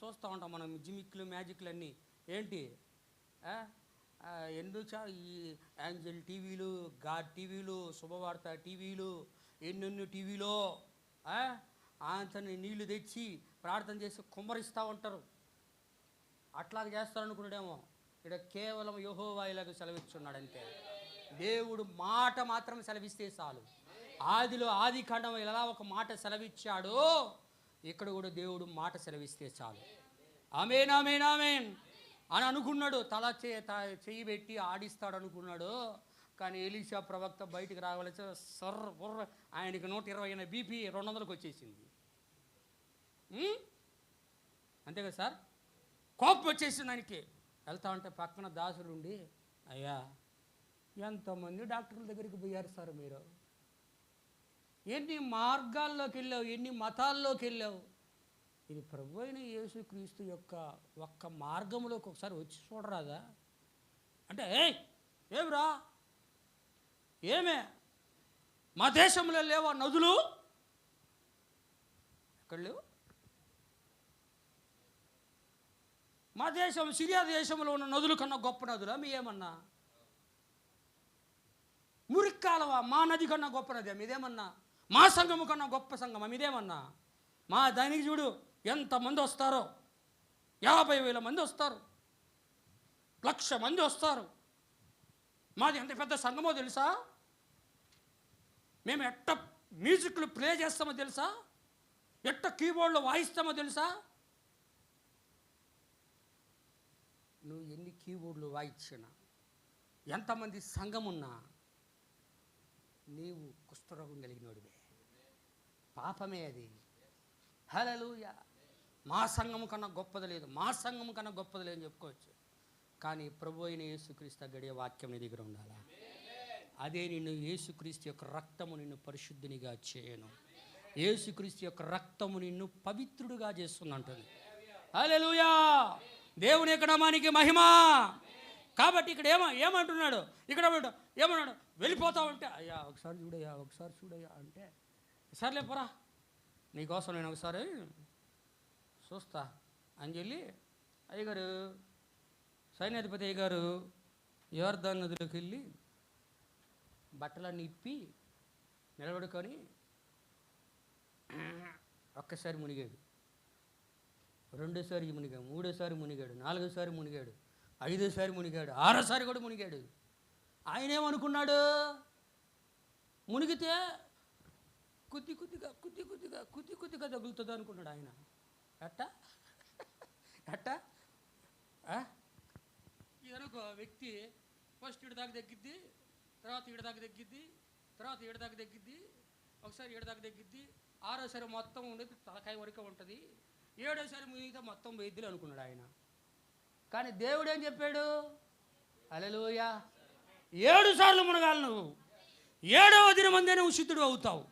చూస్తూ ఉంటాం మనం జిమిక్లు మ్యాజిక్లు అన్నీ. ఏంటి ఎందుకు ఈ యాంజల్ టీవీలు, గాడ్ టీవీలు, శుభవార్త టీవీలు, ఎన్నెన్నో టీవీలో అంతని నీళ్లు తెచ్చి ప్రార్థన చేసి కుమ్మరిస్తూ ఉంటారు. అట్లాగ చేస్తారనుకున్నాడేమో. ఇక్కడ కేవలం యెహోవా ఇలాగ సెలవిస్తున్నాడంటే, దేవుడు మాట మాత్రం సెలవిస్తే చాలు. ఆది కాండం ఎలా ఒక మాట సెలవిచ్చాడో ఇక్కడ కూడా దేవుడు మాట సెలవిస్తే చాలు. ఆమేన్ ఆమేన్ ఆమేన్ అని అనుకున్నాడు. తల చెయ్యి పెట్టి ఆడిస్తాడు అనుకున్నాడు. కానీ ఎలీషా ప్రవక్త బయటికి రావాల్సి ఆయనకి 120 బీపీ 200కి వచ్చేసింది. అంతే కదా సార్? కోపం వచ్చేసింది ఆయనకి. వెళ్తా ఉంటే పక్కన దాసుడు ఉండి, అయ్యా ఎంతమంది డాక్టర్ల దగ్గరికి పోయారు సార్ మీరు, ఎన్ని మార్గాల్లోకి వెళ్ళావు, ఎన్ని మతాల్లోకి వెళ్ళావు, ఇది ప్రభు అయిన యేసుక్రీస్తు యొక్క ఒక్క మార్గంలోకి ఒకసారి వచ్చి చూడరాదా అంటే, ఏమిరా ఏమే మా దేశంలో లేవా నదులు? ఎక్కడ లేవు? మా దేశం సిరియా దేశంలో ఉన్న నదుల కన్నా గొప్ప నదులా మీ ఏమన్నా? మురిక్కాలవా మా నది కన్నా గొప్ప నది మీదేమన్నా? మా సంఘము కన్నా గొప్ప సంఘమా మీదేమన్నా? మా దానికి చూడు ఎంతమంది వస్తారో, 50,000 మంది వస్తారు, 1,00,000 మంది వస్తారు. మాది ఎంత పెద్ద సంఘమో తెలుసా? మేము ఎట్ట మ్యూజిక్లు ప్లే చేస్తామో తెలుసా? ఎట్ట కీబోర్డ్లో వాయిస్తామో తెలుసా? నువ్వు ఎన్ని కీబోర్డులు వాయించినా, ఎంతమంది సంఘమున్నా, నీవు కుష్ఠరోగం కలిగినోడివే. పాపమే అది. హల్లెలూయా. మా సంఘము కన్నా గొప్పది లేదు, మా సంఘము కన్నా గొప్పది లేదని చెప్పుకోవచ్చు. కానీ ప్రభు అయిన యేసుక్రీస్తు గడియ వాక్యం నీ దగ్గర ఉండాలా? అదే నిన్ను యేసుక్రీస్తు యొక్క రక్తము నిన్ను పరిశుద్ధునిగా చేయను. యేసుక్రీస్తు యొక్క రక్తము నిన్ను పవిత్రుడుగా చేస్తుందంటుంది. హల్లెలూయా. దేవుని యొక్క నామానికి మహిమ. కాబట్టి ఇక్కడ ఏమంటున్నాడు? ఇక్కడ ఏమన్నాడు? వెళ్ళిపోతావంటే, అయ్యా ఒకసారి చూడయ్యా, ఒకసారి చూడయ్యా అంటే, సర్లే పోరా, నీకోసం నేను ఒకసారి చూస్తా అని చెప్పి అయ్యగారు, సైన్యాధిపతి అయ్యగారు యోర్దాను నదిలోకి వెళ్ళి బట్టలన్నీ ఇప్పి నిలబడుకొని ఒక్కసారి మునిగాడు, రెండోసారి మునిగాడు, మూడోసారి మునిగాడు, నాలుగోసారి మునిగాడు, ఐదోసారి మునిగాడు, ఆరోసారి కూడా మునిగాడు. ఆయన ఏమనుకున్నాడు? మునిగితే కొద్ది కొద్దిగా తగులుతుంది అనుకున్నాడు ఆయన. అట్ట ఇదనుకో వ్యక్తి ఫస్ట్ ఈడ దాకా తగ్గిద్ది, తర్వాత ఈడ దాకా తగ్గిద్ది, తర్వాత ఈడ దాకా తగ్గిద్ది, ఒకసారి ఈడ దాకా తగ్గిద్ది, ఆరోసారి మొత్తం ఉండేది తలకాయ వరకే ఉంటుంది, ఏడోసారి మునిగితే మొత్తం వైద్యులు అనుకున్నాడు ఆయన. కానీ దేవుడు ఏం చెప్పాడు? హల్లెలూయా. 7 సార్లు మునగాలి నువ్వు. 7వ దినమందే నువ్వు శుద్ధుడు అవుతావు.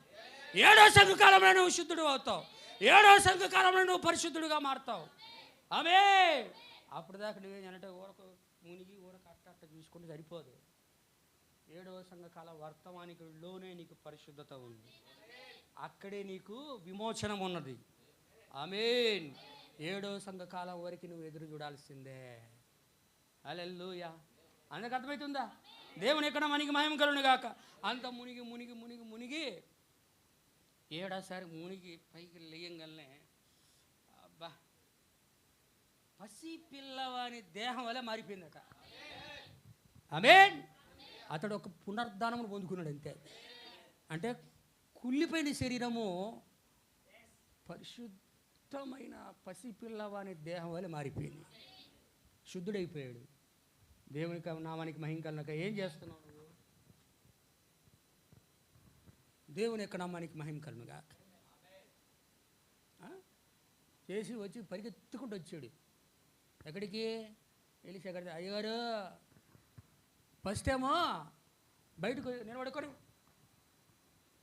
7వ సంఘకాలంలో నువ్వు శుద్ధుడు అవుతావు. 7వ సంఘకాలంలో నువ్వు పరిశుద్ధుడుగా మారుతావు. ఆమె అప్పటిదాకా నువ్వేంటంటే మునిగి అట్ట చూసుకుంటే సరిపోదు. 7వ సంఘకాల వర్తమానికుల్లోనే నీకు పరిశుద్ధత ఉంది, అక్కడే నీకు విమోచనం ఉన్నది. ఆమేన్. 7వ సంఘకాలం వరకు నువ్వు ఎదురు చూడాల్సిందే. హల్లెలూయా. అందుకు అర్థమవుతుందా? దేవుని ఎక్కడ మనకి మహిమ కలుగును గాక. అంత మునిగి 7వసారి మునిగి పైకి లేయంగానే అబ్బా పసి పిల్లవాని దేహం వల్ల మారిపోయిందట. ఆమేన్. అతడు ఒక పునరుద్ధానమును పొందుకున్నాడు అంతే. అంటే కుళ్ళిపోయిన శరీరము పరిశుద్ధమైన పసిపిల్లవాని దేహం వల్ల మారిపోయింది, శుద్ధుడైపోయాడు. దేవునికి నామానికి మహిమ కలుగును గాక. ఏం చేస్తున్నావు నువ్వు? దేవుని యొక్క నామానికి మహిమ కలుగును గాక. చేసి వచ్చి పరిగెత్తుకుంటూ వచ్చాడు. ఎక్కడికి? వెళ్ళి ఎక్కడికి? అయ్యగారు ఫస్ట్ ఏమో బయటకు నిలబడుకొని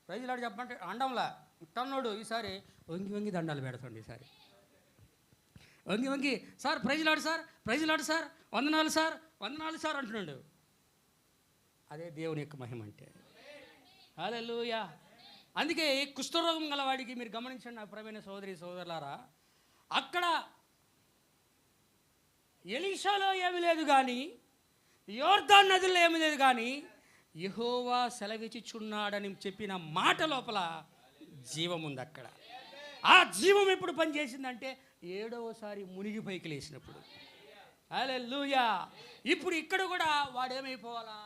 ప్రైజులాడు చెప్పంటే అండంలా టన్నోడు. ఈసారి వంగి దండాలు పెడతాడు. ఈసారి వంగి సార్ ప్రైజులాడు సార్, వందనాలు సార్ అంటున్నాడు. అదే దేవుని యొక్క మహిమ అంటే. హల్లెలూయా. అందుకే కుష్ఠరోగం గలవాడికి మీరు గమనించండి నా ప్రియమైన సోదరి సోదరులారా, అక్కడ ఎలీషాలో ఏమీ లేదు కానీ, యోర్దాను నదిలో ఏమీ లేదు కానీ, యెహోవా సెలవిచ్చుచున్నాడని చెప్పిన మాట లోపల జీవం ఉంది అక్కడ. ఆ జీవం ఎప్పుడు పనిచేసిందంటే 7వసారి మునిగి పైకి లేచినప్పుడు. హల్లెలూయా. ఇప్పుడు ఇక్కడ కూడా వాడు ఏమైపోవాలా?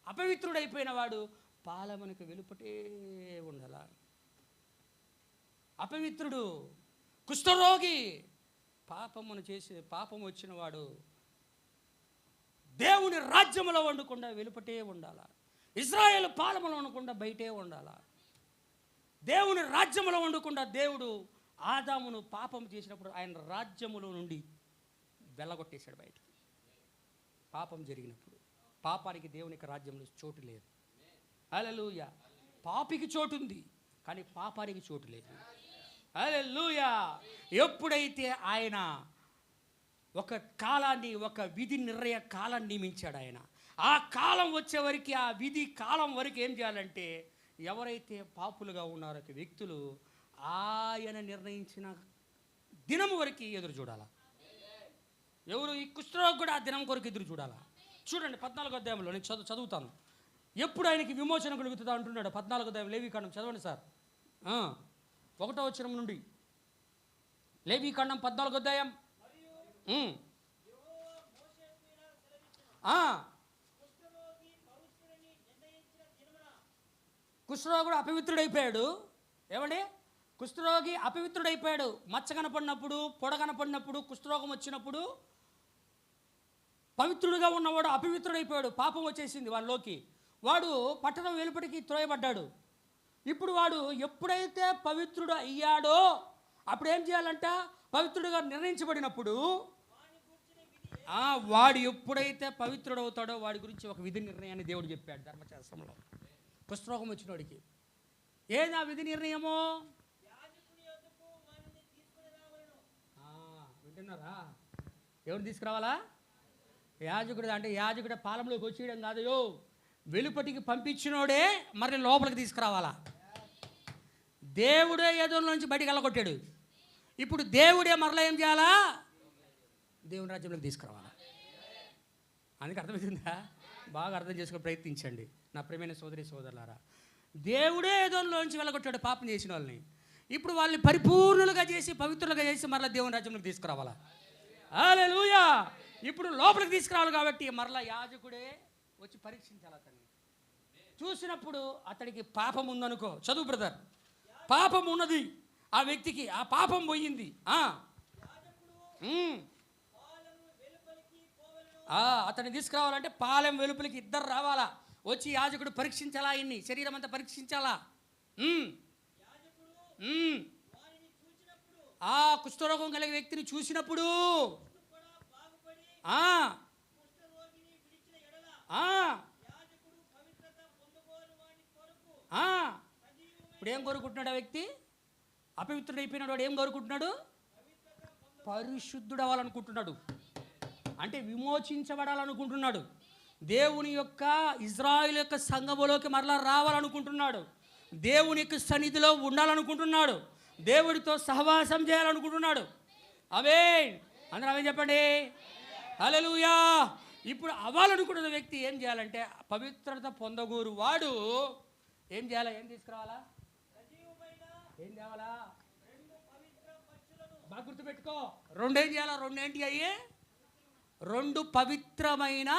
అపవిత్రుడైపోయిన వాడు పాలమునకు వెలుపటే ఉండాల. అపవిత్రుడు, కుష్ఠరోగి, పాపం వచ్చిన వాడు దేవుని రాజ్యములో ఉండకుండా వెలుపటే ఉండాల. ఇశ్రాయేలు పాలములో ఉండకుండా బయటే ఉండాల. దేవుని రాజ్యములో ఉండకుండా దేవుడు ఆదామును పాపం చేసినప్పుడు ఆయన రాజ్యములో నుండి వెళ్ళగొట్టేశాడు బయటికి. పాపం జరిగినప్పుడు పాపానికి దేవునికి రాజ్యంలో చోటు లేదు. హల్లెలూయా. పాపికి చోటు ఉంది కానీ పాపానికి చోటు లేదు. హల్లెలూయా. ఎప్పుడైతే ఆయన ఒక కాలాన్ని, ఒక విధి నిర్ణయ కాలాన్ని నియమించాడు ఆయన, ఆ కాలం వచ్చే వరకు, ఆ విధి కాలం వరకు ఏం చేయాలంటే ఎవరైతే పాపులుగా ఉన్నారో వ్యక్తులు ఆయన నిర్ణయించిన దినం వరకు ఎదురు చూడాలా. ఎవరు? ఈ కుష్ఠరోగి కూడా ఆ దినం కొరకు ఎదురు చూడాలా. చూడండి 14వ అధ్యాయంలో నేను చదువుతాను. ఎప్పుడు ఆయనకి విమోచన కలుగుతుందా అంటున్నాడు. 14వ అధ్యాయం లేవీకాండం చదవండి సార్. 1వ వచనం నుండి లేవీకాండం 14వ అధ్యాయం. కుష్ఠరోగుడు అపవిత్రుడైపోయాడు. ఏమండి? కుష్ఠరోగి అపవిత్రుడైపోయాడు. మచ్చ కనపడినప్పుడు, పొడ కనపడినప్పుడు, కుష్ఠరోగం వచ్చినప్పుడు పవిత్రుడుగా ఉన్నవాడు అపవిత్రుడైపోయాడు. పాపం వచ్చేసింది వాడిలోకి. వాడు పట్టణం వెలుపటికి త్రోయబడ్డాడు. ఇప్పుడు వాడు ఎప్పుడైతే పవిత్రుడు అయ్యాడో అప్పుడు ఏం చేయాలంట? పవిత్రుడుగా నిర్ణయించబడినప్పుడు వాడు ఎప్పుడైతే పవిత్రుడు అవుతాడో వాడి గురించి ఒక విధి నిర్ణయాన్ని దేవుడు చెప్పాడు ధర్మశాస్త్రంలో. కుష్ఠరోగం వచ్చిన వాడికి ఏది ఆ విధి నిర్ణయమో? వింటున్నారా? ఎవరు తీసుకురావాలా? యాజకుడు. అంటే యాజకుడు పాలంలోకి వచ్చేయడం కాదు, వెలుపటికి పంపించినోడే మరి లోపలికి తీసుకురావాలా. దేవుడే ఏదో నుంచి బయటికి వెళ్ళగొట్టాడు. ఇప్పుడు దేవుడే మరలా ఏం చేయాలా? దేవుని రాజ్యంలోకి తీసుకురావాలా. అందుకే అర్థమవుతుందా? బాగా అర్థం చేసుకుని ప్రయత్నించండి నా ప్రియమైన సోదరి సోదరులారా. దేవుడే ఏదోలోంచి వెళ్ళగొట్టాడు పాపం చేసిన వాళ్ళని. ఇప్పుడు వాళ్ళని పరిపూర్ణులుగా చేసి పవిత్రులుగా చేసి మరలా దేవుని రాజ్యంలోకి తీసుకురావాలా. హల్లెలూయా. ఇప్పుడు లోపలికి తీసుకురావాలి కాబట్టి మరలా యాజకుడే వచ్చి పరీక్షించాలి అతన్ని. చూసినప్పుడు అతడికి పాపం ఉందనుకో, చదువు బ్రదర్, పాపం ఉన్నది ఆ వ్యక్తికి, ఆ పాపం పోయింది. అతన్ని తీసుకురావాలంటే పాలెం వెలుపలికి ఇద్దరు రావాలా. వచ్చి యాజకుడు పరీక్షించాలా, ఇన్ని శరీరం అంతా పరీక్షించాలా. ఆ కుష్ఠరోగం కలిగే వ్యక్తిని చూసినప్పుడు ఇప్పుడు ఏం కోరుకుంటున్నాడు ఆ వ్యక్తి? అపవిత్రుడు అయిపోయినాడు వాడు ఏం కోరుకుంటున్నాడు? పరిశుద్ధుడు అవ్వాలనుకుంటున్నాడు. అంటే విమోచించబడాలనుకుంటున్నాడు. దేవుని యొక్క ఇజ్రాయిల్ యొక్క సంఘములోకి మరలా రావాలనుకుంటున్నాడు. దేవుని యొక్క సన్నిధిలో ఉండాలనుకుంటున్నాడు. దేవుడితో సహవాసం చేయాలనుకుంటున్నాడు. ఆమేన్. అందరూ ఆమేన్ చెప్పండి. హల్లెలూయా. ఇప్పుడు అవ్వాలనుకుంటున్న వ్యక్తి ఏం చేయాలంటే పవిత్రత పొందగోరు వాడు ఏం చేయాలా? ఏం తీసుకురావాలా? ఏం తేవాలా? బాగా గుర్తుపెట్టుకో. రెండేం చేయాలా? రెండేంటి అయ్యే? 2 పవిత్రమైన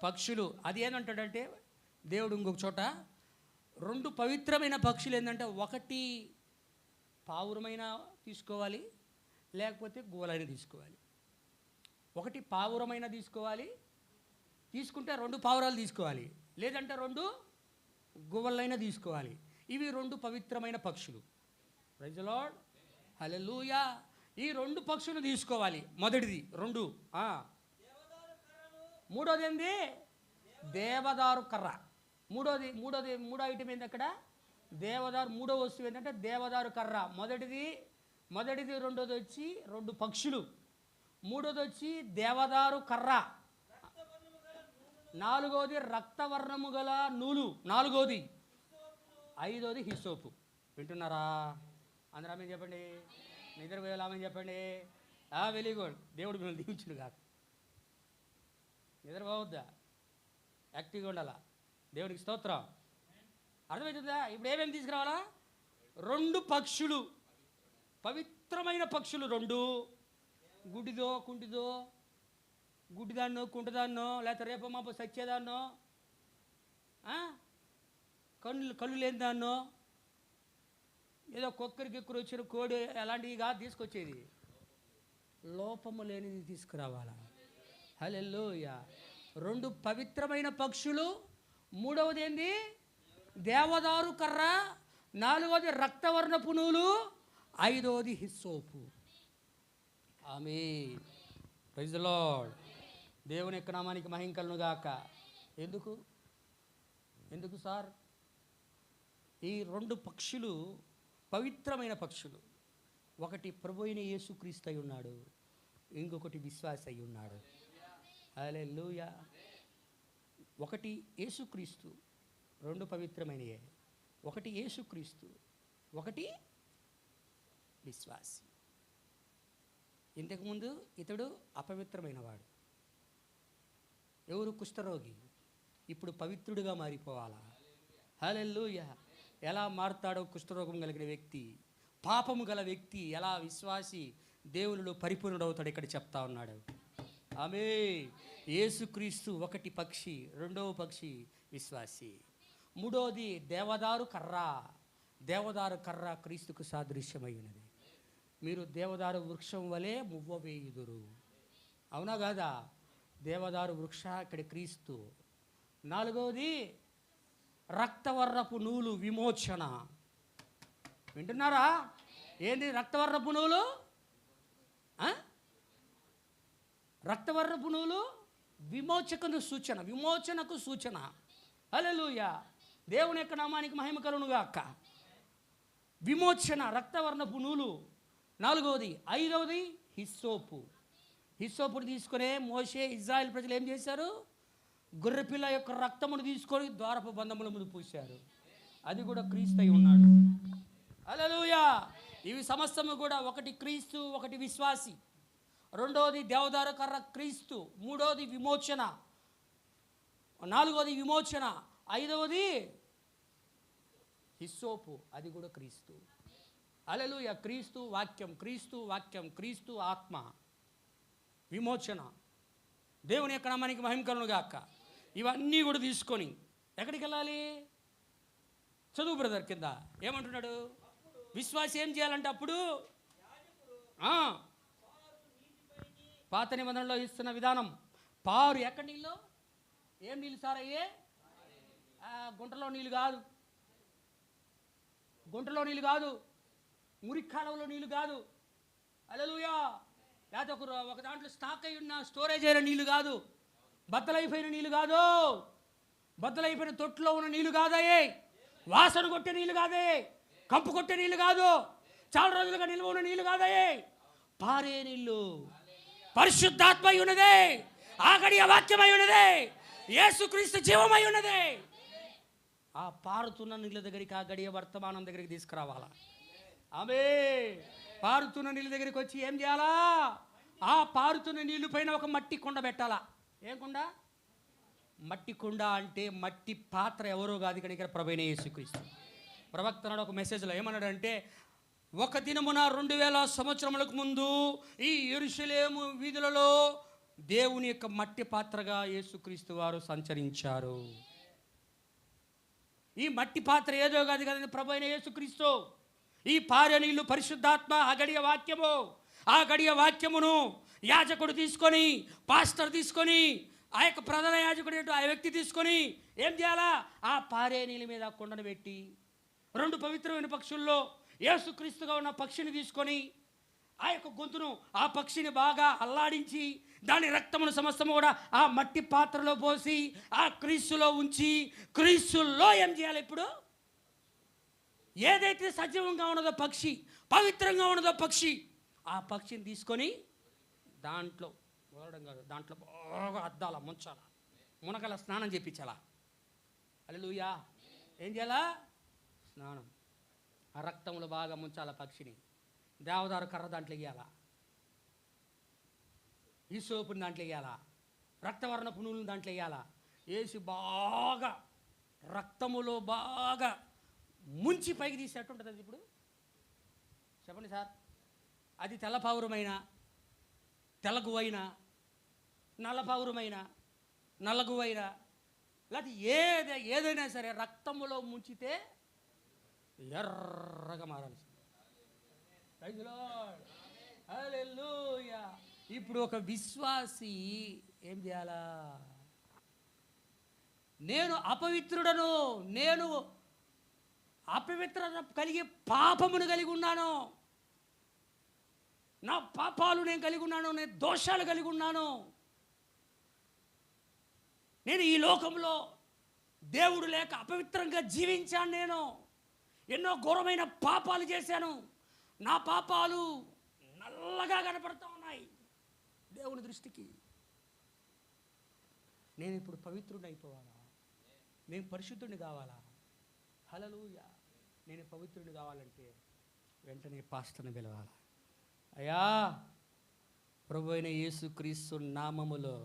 పక్షులు. అది ఏంటంటాడంటే దేవుడు ఇంకొక చోట 2 పవిత్రమైన పక్షులు ఏంటంటే, ఒకటి పావురమైన తీసుకోవాలి, లేకపోతే గోలైన తీసుకోవాలి. ఒకటి పావురమైన తీసుకోవాలి, తీసుకుంటే 2 పావురాలు తీసుకోవాలి, లేదంటే 2 గువ్వలైనా తీసుకోవాలి. ఇవి 2 పవిత్రమైన పక్షులు. Praise the Lord. హల్లెలూయా. ఈ 2 పక్షులు తీసుకోవాలి. మొదటిది 2. మూడోది ఏంది? దేవదారు కర్ర. మూడో ఐటమ్ ఏంది అక్కడ? దేవదారు. మూడో వస్తువు ఏంటంటే దేవదారు కర్ర. మొదటిది రెండోది వచ్చి 2 పక్షులు, మూడోది వచ్చి దేవదారు కర్ర, నాలుగోది రక్తవర్ణము గల నూలు, నాలుగోది, ఐదోది హిస్సోపు. వింటున్నారా? అందరూ ఆమె చెప్పండి. నిద్రపోయేలా ఆమె చెప్పండి. Very good. దేవుడు మిమ్మల్ని దీవించును కాదు. నిద్రపోవద్దా? యాక్టివ్గా ఉండాలా. దేవునికి స్తోత్రం. అర్థమవుతుందా? ఇప్పుడు ఏమేమి తీసుకురావాలా? 2 పక్షులు, పవిత్రమైన పక్షులు 2. గుడిదో కుంటిదో, గుడ్డిదాన్నో కుంటదాన్నో, లేకపోతే రేపో మాపో సచ్చేదాన్నో, కళ్ళు లేని దాన్నో, ఏదో కుక్కరికి ఎక్కువ వచ్చిన కోడి అలాంటివి కాదు తీసుకొచ్చేది. లోపము లేనిది తీసుకురావాలా. హల్లెలూయా. 2 పవిత్రమైన పక్షులు, మూడవది ఏంది? దేవదారు కర్ర, నాలుగవది రక్తవర్ణపు నూలు, ఐదవది హిస్సోపు. ఆమేన్. Praise the lord. దేవుని యొక్క నామానికి మహిమ కలుగును గాక. ఎందుకు సార్? ఈ 2 పక్షులు పవిత్రమైన పక్షులు. ఒకటి ప్రభు అయిన యేసుక్రీస్తు అయి ఉన్నాడు, ఇంకొకటి విశ్వాస అయి ఉన్నాడు. హల్లెలూయా. ఒకటి యేసుక్రీస్తు, రెండు పవిత్రమైనయే. ఒకటి యేసుక్రీస్తు, ఒకటి విశ్వాసి. ఇంతకుముందు ఇతడు అపవిత్రమైన వాడు. ఎవరు? కుష్ఠరోగి. ఇప్పుడు పవిత్రుడిగా మారిపోవాలా? హల్లెలూయా. ఎలా మారుతాడో కుష్ఠరోగం కలిగిన వ్యక్తి, పాపము గల వ్యక్తి ఎలా విశ్వాసి దేవునిలో పరిపూర్ణుడవుతాడు ఇక్కడ చెప్తా ఉన్నాడు. ఆమేన్. యేసుక్రీస్తు ఒకటి పక్షి, రెండవ పక్షి విశ్వాసి. మూడోది దేవదారు కర్ర. దేవదారు కర్ర క్రీస్తుకు సాదృశ్యమై ఉన్నది. మీరు దేవదారు వృక్షం వలె మువ్వ వేయుదురు. అవునా కాదా? దేవదారు వృక్ష ఇక్కడ క్రీస్తు. నాలుగవది రక్తవర్రపు నూలు, విమోచన. వింటున్నారా? ఏంది రక్తవర్రపు నూలు? రక్తవర్రపు నూలు విమోచకుని సూచన, విమోచనకు సూచన. హల్లెలూయా. దేవుని యొక్క నామానికి మహిమ కలుగునుగాక. విమోచన, రక్తవర్ణపు నూలు. నాలుగవది. ఐదవది హిస్సోపు. హిస్సోపును తీసుకునే మోషే ఇజ్రాయెల్ ప్రజలు ఏం చేశారు? గొర్రెపిల్ల యొక్క రక్తమును తీసుకొని ద్వారపు బంధముల ముందు పూశారు. అది కూడా క్రీస్తు అయి ఉన్నాడు. హల్లెలూయా. ఇవి సమస్తము కూడా ఒకటి క్రీస్తు, ఒకటి విశ్వాసి. రెండవది దేవదారు కర్ర క్రీస్తు, మూడవది విమోచన, నాలుగవది విమోచన, ఐదవది హిస్సోపు, అది కూడా క్రీస్తు. హల్లెలూయా. క్రీస్తు వాక్యం, క్రీస్తు వాక్యం, క్రీస్తు ఆత్మ, విమోచన. దేవుని యొక్క నామానికి మహిమ కలుగునుగాక. ఇవన్నీ కూడా తీసుకొని ఎక్కడికి వెళ్ళాలి? చదువు బ్రదర్ కింద ఏమంటున్నాడు? విశ్వాసి ఏం చేయాలంటే అప్పుడు పాత నిబంధనలో ఇస్తున్న విధానం, పారు ఎక్కడ నీళ్ళు? ఏం నీళ్ళు సార్ అయ్యే? గుంటలో నీళ్ళు కాదు, గుంటలో నీళ్ళు కాదు, మురికాలంలో నీళ్ళు కాదు. హల్లెలూయా. లేకపోతే ఒక దాంట్లో స్టాక్ అయి ఉన్న స్టోరేజ్ అయిన నీళ్ళు కాదు, బద్దలైపోయిన నీళ్ళు కాదు, బద్దలైపోయిన తొట్టులో ఉన్న నీళ్ళు కాదయ్యే, వాసన కొట్టే నీళ్ళు కాదే, కంపు కొట్టే నీళ్ళు కాదు, చాలా రోజులుగా నిల్వ ఉన్న నీళ్ళు కాదయ్యే, పారే నీళ్ళు, పరిశుద్ధాత్మ అయి ఉన్నదే, ఆ గడియ వాక్యమై ఉన్నదే, యేసుక్రీస్తు జీవమై ఉన్నదే. ఆ పారుతున్న నీళ్ళ దగ్గరికి, ఆ గడియ వర్తమానం దగ్గరికి తీసుకురావాలా? ఆమేన్. పారుతున్న నీళ్ళ దగ్గరికి వచ్చి ఏం చేయాలా? ఆ పారుతున్న నీళ్ళు పైన ఒక మట్టి కుండ పెట్టాలా. ఏం కుండ? మట్టి కుండ. అంటే మట్టి పాత్ర ఎవరో కాదు, ఇక్కడ ప్రభువైన యేసుక్రీస్తు. ప్రవక్త నాడు ఒక మెసేజ్లో ఏమన్నాడంటే, ఒక దినమున 2000 సంవత్సరములకు ముందు ఈ యెరూషలేము వీధులలో దేవుని యొక్క మట్టి పాత్రగా యేసుక్రీస్తు వారు సంచరించారు. ఈ మట్టి పాత్ర ఏదో కాదు కదండి, ప్రభువైన యేసుక్రీస్తు. ఈ పారే నీళ్ళు పరిశుద్ధాత్మ, ఆ గడియ వాక్యము. ఆ గడియ వాక్యమును యాజకుడు తీసుకొని, పాస్టర్ తీసుకొని, ఆ యొక్క ప్రధాన యాజకుడు ఆ వ్యక్తి తీసుకొని ఏం చేయాలా? ఆ పారే నీళ్ళ మీద కుండను పెట్టి, రెండు పవిత్రమైన పక్షుల్లో యేసుక్రీస్తుగా ఉన్న పక్షిని తీసుకొని, ఆ యొక్క గొంతును, ఆ పక్షిని బాగా అల్లాడించి, దాని రక్తమును సమస్తము కూడా ఆ మట్టి పాత్రలో పోసి, ఆ క్రీస్తులో ఉంచి, క్రీస్తులో ఏం చేయాలి? ఇప్పుడు ఏదైతే సజీవంగా ఉన్నదో పక్షి, పవిత్రంగా ఉన్నదో పక్షి, ఆ పక్షిని తీసుకొని దాంట్లో వదలడం కాదు, దాంట్లో బాగా అద్దాల, ముంచాల, మునకల స్నానం చేయించాలా. హల్లెలూయా. ఏం చేయాలా? స్నానం. ఆ రక్తంలో బాగా ముంచాల పక్షిని. దేవదారు కర్ర దాంట్లో వేయాలా, ఈ సోపుని దాంట్లో వేయాలా, రక్తవర్ణ పునులను దాంట్లో వేయాలా, వేసి బాగా రక్తములో బాగా ముంచి పైకి తీసేట్టు ఉంటుంది. అది ఇప్పుడు చెప్పండి సార్, అది తెల్లపావురమైన, తెల్లగువైన, నల్లపావురమైన, నల్లగువైన, లేకపోతే ఏదైనా సరే రక్తములో ముంచితే ఎర్రగా మారాల్సింది. Praise the Lord. హల్లెలూయా. ఇప్పుడు ఒక విశ్వాసి ఏం చేయాలా? నేను అపవిత్రుడను, నేను అపవిత్రత కలిగి పాపమును కలిగి ఉన్నాను, నా పాపాలు నేను కలిగి ఉన్నాను, నేను దోషాలు కలిగి ఉన్నాను, నేను ఈ లోకంలో దేవుడు లేక అపవిత్రంగా జీవించాను, నేను ఎన్నో ఘోరమైన పాపాలు చేశాను, నా పాపాలు నల్లగా కనపడుతూ ఉన్నాయి దేవుని దృష్టికి. నేను ఇప్పుడు పవిత్రుడిని అయిపోవాలా? నేను పరిశుద్ధుడిని కావాలా? హల్లెలూయా. నేను పవిత్రుడిని కావాలంటే వెంటనే పాస్టర్ని పిలవాలి. అయ్యా, ప్రభు అయిన యేసుక్రీస్తు నామములో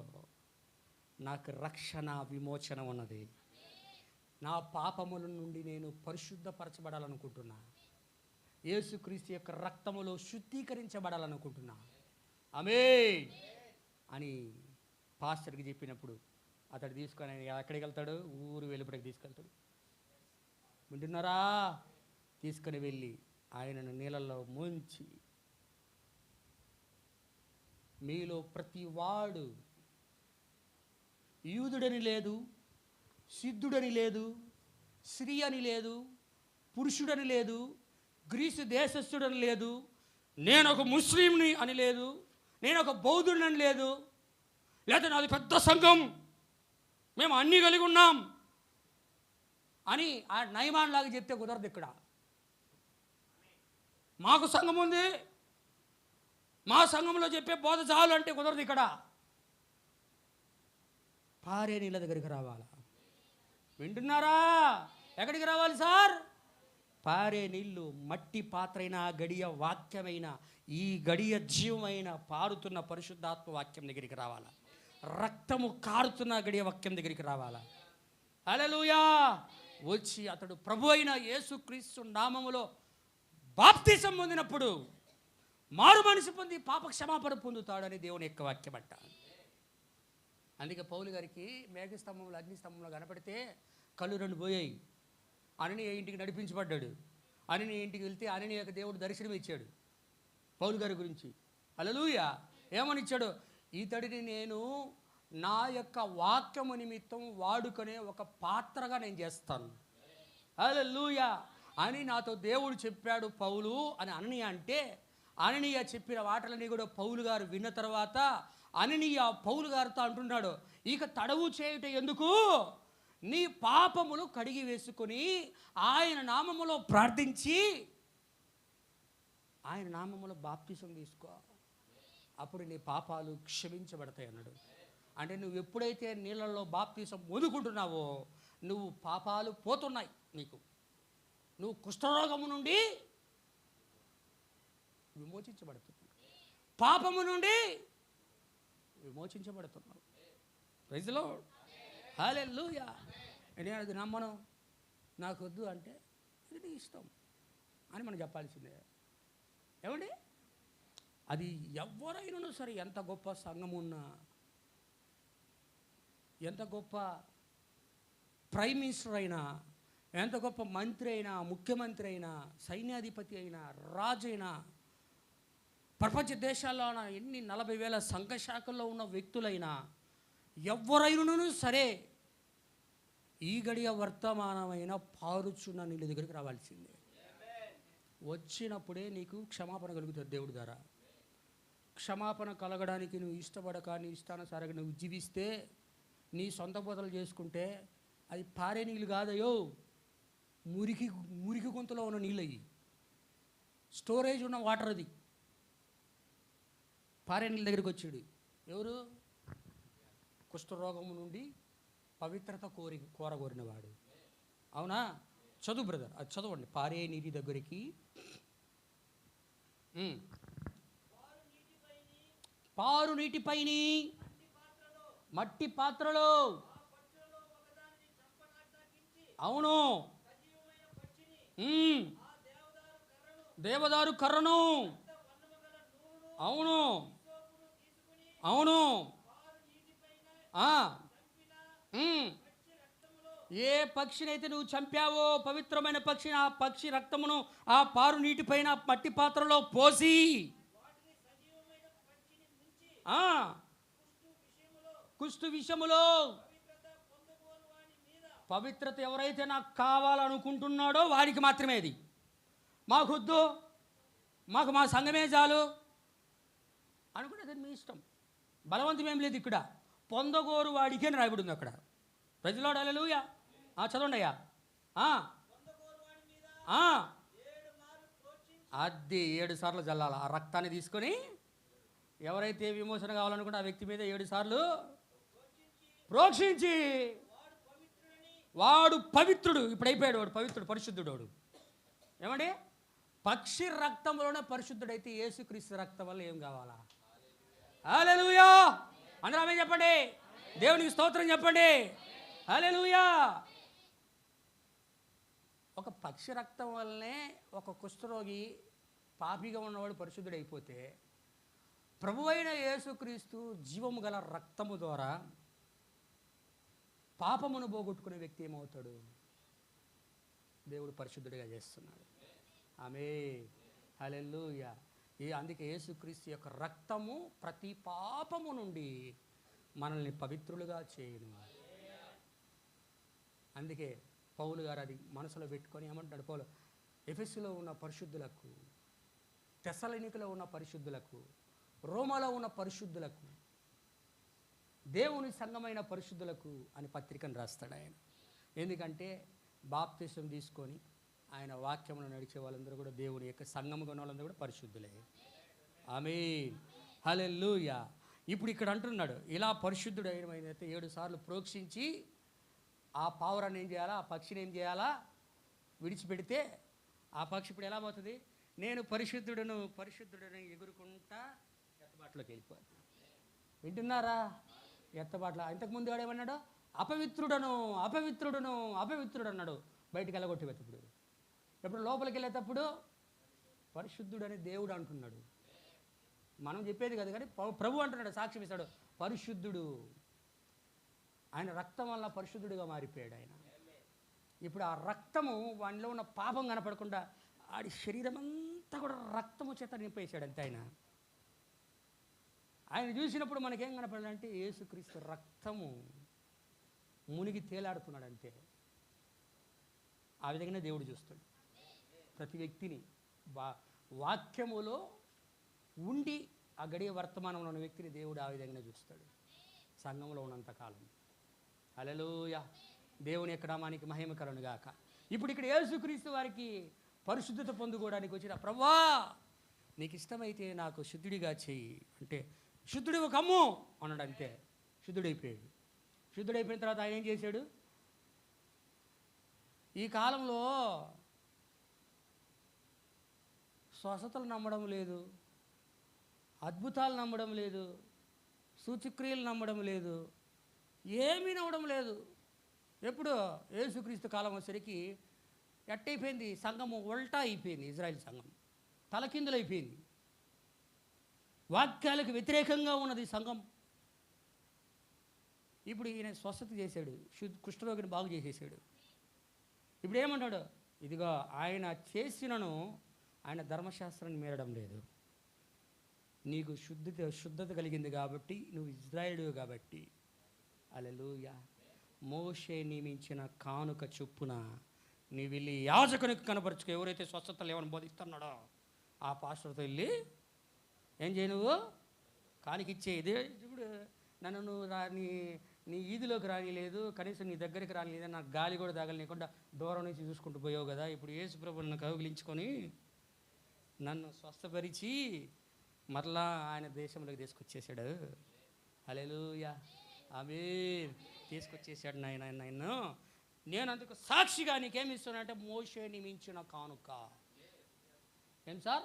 నాకు రక్షణ విమోచన ఉన్నది. నా పాపముల నుండి నేను పరిశుద్ధపరచబడాలనుకుంటున్నా. యేసుక్రీస్తు యొక్క రక్తములో శుద్ధీకరించబడాలనుకుంటున్నా. ఆమేన్ అని పాస్టర్కి చెప్పినప్పుడు అతడు తీసుకొని ఆయన ఎక్కడికి వెళ్తాడు? ఊరు వెలుపడికి తీసుకెళ్తాడు. వింటున్నారా? తీసుకొని వెళ్ళి ఆయనను నీళ్ళల్లో ముంచి, మీలో ప్రతి వాడు యూదుడని లేదు, సిద్ధుడని లేదు, స్త్రీ అని లేదు, పురుషుడని లేదు, గ్రీసు దేశస్థుడని లేదు, నేను ఒక ముస్లింని అని లేదు, నేను ఒక బౌద్ధుడిని లేదు, లేదా నాది పెద్ద సంఘం, మేము అన్నీ కలిగి ఉన్నాం అని ఆ నయమాన్ లాగా చెప్తే కుదరదు. ఇక్కడ మాకు సంఘం ఉంది, మా సంఘంలో చెప్పే బోధ చాలు అంటే కుదరదు. ఇక్కడ పారే నీళ్ళ దగ్గరికి రావాలా? వింటున్నారా? ఎక్కడికి రావాలి సార్? పారే నీళ్ళు, మట్టి పాత్రైన గడియ వాక్యమైన, ఈ గడియ జీవమైన పారుతున్న పరిశుద్ధాత్మ వాక్యం దగ్గరికి రావాలా? రక్తము కారుతున్న గడియ వాక్యం దగ్గరికి రావాలా? హల్లెలూయా. వచ్చి అతడు ప్రభు అయిన యేసుక్రీస్తు నామములో బాప్తిసం పొందినప్పుడు మారు మనసు పొంది పాప క్షమాపణ పొందుతాడని దేవుని యొక్క వాక్యం అంట. అందుకే పౌలు గారికి మేఘస్తంభంలో అగ్నిస్తంభంలో కనపడితే కళ్ళు రెండు పోయాయి. అననీయ ఇంటికి నడిపించబడ్డాడు. అననీయ ఇంటికి వెళ్తే అననీయ యొక్క దేవుడు దర్శనం ఇచ్చాడు పౌలు గారి గురించి. హల్లెలూయా. ఏమని ఇచ్చాడు? ఇతడిని నేను నా యొక్క వాక్యము నిమిత్తం వాడుకునే ఒక పాత్రగా నేను చేస్తాను. హల్లెలూయా అని నాతో దేవుడు చెప్పాడు పౌలు అని అననీయ అంటే, అననీయ చెప్పిన మాటలని కూడా పౌలు గారు విన్న తర్వాత అననీయ పౌలు గారితో అంటున్నాడు, ఇక తడవు చేయుట ఎందుకు? నీ పాపములు కడిగి వేసుకొని ఆయన నామములో ప్రార్థించి ఆయన నామములో బాప్తిసం తీసుకో, అప్పుడు నీ పాపాలు క్షమించబడతాయి అన్నాడు. అంటే నువ్వు ఎప్పుడైతే నీళ్ళల్లో బాప్తిసం పొందుకుంటున్నావో నువ్వు పాపాలు పోతున్నాయి నీకు. నువ్వు కుష్ఠరోగము నుండి విమోచించబడుతున్నావు, పాపము నుండి విమోచించబడుతున్నావు. Praise the Lord. హల్లెలూయా. నేను అది నమ్మను, నాకు వద్దు అంటే ఇది నీ ఇష్టం అని మనం చెప్పాల్సిందే. ఏమండి? అది ఎవరైనా సరే, ఎంత గొప్ప సంఘం ఉన్నా, ఎంత గొప్ప ప్రైమ్ మినిస్టర్ అయినా, ఎంత గొప్ప మంత్రి అయినా, ముఖ్యమంత్రి అయినా, సైన్యాధిపతి అయినా, రాజు అయినా, ప్రపంచ దేశాల్లో ఎన్ని 40,000 సంఘ శాఖల్లో ఉన్న వ్యక్తులైనా, ఎవరైనాను సరే ఈ గడియ వర్తమానమైన పారుచున్న నీళ్ళ దగ్గరికి రావాల్సిందే. వచ్చినప్పుడే నీకు క్షమాపణ కలుగుతుంది దేవుడి ద్వారా. క్షమాపణ కలగడానికి నువ్వు ఇష్టపడక నీ ఇష్టానుసారంగా నువ్వు జీవిస్తే, నీ సొంత బోధలు చేసుకుంటే అది పారే నీళ్ళు కాదయో, మురికి గొంతులో ఉన్న నీళ్ళు అయ్యి, స్టోరేజ్ ఉన్న వాటర్. అది పారే నీళ్ళ దగ్గరికి వచ్చాడు ఎవరు? కుష్ఠరోగము నుండి పవిత్రత కోరగోరినవాడు. అవునా? చదువు బ్రదర్, అది చదవండి. పారే నీటి దగ్గరికి, పారు నీటిపైని మట్టి పాత్రలో, అవును, దేవదారు కర్రను, అవును అవును, ఏ పక్షినైతే నువ్వు చంపావో పవిత్రమైన పక్షిని, ఆ పక్షి రక్తమును ఆ పారు నీటిపైన మట్టి పాత్రలో పోసి, కుష్టు విషములో పవిత్రత ఎవరైతే నాకు కావాలనుకుంటున్నాడో వారికి మాత్రమే అది. మాకొద్దు, మాకు మా సంఘమే చాలు అనుకుంటే మీ ఇష్టం. బలవంతం ఏం లేదు ఇక్కడ. పొందగోరు వాడికి అని రాయబడింది అక్కడ. Praise the Lord. హల్లెలూయా. చదవండి అయ్యా. అది 7 సార్లు జల్లాలి. ఆ రక్తాన్ని తీసుకొని ఎవరైతే విమోచన కావాలనుకుంటే ఆ వ్యక్తి మీద 7 సార్లు ప్రోక్షించి వాడు పవిత్రుడు. ఇప్పుడు అయిపోయాడు, వాడు పవిత్రుడు, పరిశుద్ధుడు. వాడు ఏమండి, పక్షి రక్తంలోనే పరిశుద్ధుడైతే యేసుక్రీస్తు రక్తం వల్ల ఏం కావాలా? హల్లెలూయా! అందరూ ఆమేన్ చెప్పండి. దేవునికి స్తోత్రం చెప్పండి. హల్లెలూయా! ఒక పక్షి రక్తం వల్లనే ఒక కుష్ఠరోగి పాపిగా ఉన్నవాడు పరిశుద్ధుడైపోతే, ప్రభువైన యేసుక్రీస్తు జీవము గల రక్తము ద్వారా పాపమును పోగొట్టుకునే వ్యక్తి ఏమవుతాడు? దేవుడు పరిశుద్ధుడిగా చేస్తున్నాడు. ఆమేన్. హల్లెలూయా! అందుకే యేసుక్రీస్తు యొక్క రక్తము ప్రతి పాపము నుండి మనల్ని పవిత్రులుగా చేయును. అందుకే పౌలు గారు అది మనసులో పెట్టుకొని ఏమంటాడు? పౌలు ఎఫెసులో ఉన్న పరిశుద్ధులకు, తెస్సలోనికలో ఉన్న పరిశుద్ధులకు, రోమాలో ఉన్న పరిశుద్ధులకు, దేవుని సంఘమైన పరిశుద్ధులకు అని పత్రికను రాస్తాడు ఆయన. ఎందుకంటే బాప్తిసం తీసుకొని ఆయన వాక్యంలో నడిచే వాళ్ళందరూ కూడా దేవుని యొక్క సంఘముగా ఉన్న వాళ్ళందరూ కూడా పరిశుద్ధులే. ఆమేన్. హల్లెలూయా! ఇప్పుడు ఇక్కడ అంటున్నాడు, ఇలా పరిశుద్ధుడు అయినమైతే 7 సార్లు ప్రోక్షించి ఆ పావురాన్ని ఏం చేయాలా? ఆ పక్షిని ఏం చేయాలా? విడిచిపెడితే ఆ పక్షి ఇప్పుడు ఎలా పోతుంది? నేను పరిశుద్ధుడను పరిశుద్ధుడను ఎగురుకుంటా ఎత్తబాటులోకి వెళ్ళిపోతుంది. వింటున్నారా? ఎత్తబాట్ల. ఇంతకుముందు వాడు ఏమన్నాడు? అపవిత్రుడను అపవిత్రుడను అపవిత్రుడు అన్నాడు. బయటికి వెళ్ళగొట్టేటప్పుడు, ఎప్పుడు లోపలికి వెళ్ళేటప్పుడు పరిశుద్ధుడని దేవుడు అంటున్నాడు. మనం చెప్పేది కదా, కానీ ప్రభు అంటున్నాడు, సాక్ష్యం ఇస్తాడు, పరిశుద్ధుడు. ఆయన రక్తం వల్ల పరిశుద్ధుడిగా మారిపోయాడు ఆయన. ఇప్పుడు ఆ రక్తము వానిలో ఉన్న పాపం కనపడకుండా ఆడి శరీరం అంతా కూడా రక్తము చేత నింపేశాడు అంతే. ఆయన చూసినప్పుడు మనకేం కనపడాలంటే యేసుక్రీస్తు రక్తము మునిగి తేలాడుతున్నాడు అంతే. ఆ విధంగానే దేవుడు చూస్తాడు ప్రతి వ్యక్తిని. వాక్యములో ఉండి ఆ గడియ వర్తమానంలో ఉన్న వ్యక్తిని దేవుడు ఆ విధంగానే చూస్తాడు సంఘంలో ఉన్నంతకాలం. హల్లెలూయా! దేవుని యొక్క నామానికి మహిమ కలుగును గాక. ఇప్పుడు ఇక్కడ యేసుక్రీస్తు వారికి పరిశుద్ధత పొందుకోవడానికి వచ్చిన, ప్రభువా నీకు ఇష్టమైతే నాకు శుద్ధుడిగా చెయ్యి అంటే, శుద్ధుడి ఒక అమ్ము అన్నాడు అంతే. శుద్ధుడైపోయాడు. శుద్ధుడైపోయిన తర్వాత ఆయన ఏం చేశాడు? ఈ కాలంలో స్వస్థతలు నమ్మడం లేదు, అద్భుతాలు నమ్మడం లేదు, సూచక్రియలు నమ్మడం లేదు, ఏమీ నమ్మడం లేదు. ఎప్పుడు యేసుక్రీస్తు కాలం వచ్చేసరికి ఎట్టయిపోయింది? సంఘము ఉల్టా అయిపోయింది. ఇజ్రాయెల్ సంఘం తలకిందులైపోయింది. వాక్యాలకు వ్యతిరేకంగా ఉన్నది సంఘం. ఇప్పుడు ఈయన స్వస్థత చేశాడు, కుష్ఠరోగిని బాగు చేసేసాడు. ఇప్పుడు ఏమంటాడు? ఇదిగో ఆయన చేసినను ఆయన ధర్మశాస్త్రాన్ని మీరడం లేదు. నీకు శుద్ధత కలిగింది కాబట్టి, నువ్వు ఇజ్రాయేలు కాబట్టి. హల్లెలూయా! మోషే నియమించిన కానుక చొప్పున నీ వెళ్ళి యాజకునికి కనపరుచుకో. ఎవరైతే స్వస్థతలు ఏమని బోధిస్తున్నాడో ఆ పాస్టర్తో వెళ్ళి ఏం చేయ, నువ్వు కానికిచ్చే. ఇదే ఇప్పుడు నన్ను నువ్వు నీ ఈదిలోకి రానిలేదు, కనీసం నీ దగ్గరికి రానిలేదు, నాకు గాలి కూడా తాగలేకుండా దూరం నుంచి చూసుకుంటూ పోయావు కదా. ఇప్పుడు యేసు ప్రభువును కౌగిలించుకొని నన్ను స్వస్థపరిచి మరలా ఆయన దేశంలోకి తీసుకొచ్చేసాడు. హల్లెలూయా! ఆమేన్. తీసుకొచ్చేసాడు నాయన. నేను అందుకు సాక్షిగా నీకేమి ఇస్తున్నానంటే మోషే నియమించిన కానుక. ఏం సార్?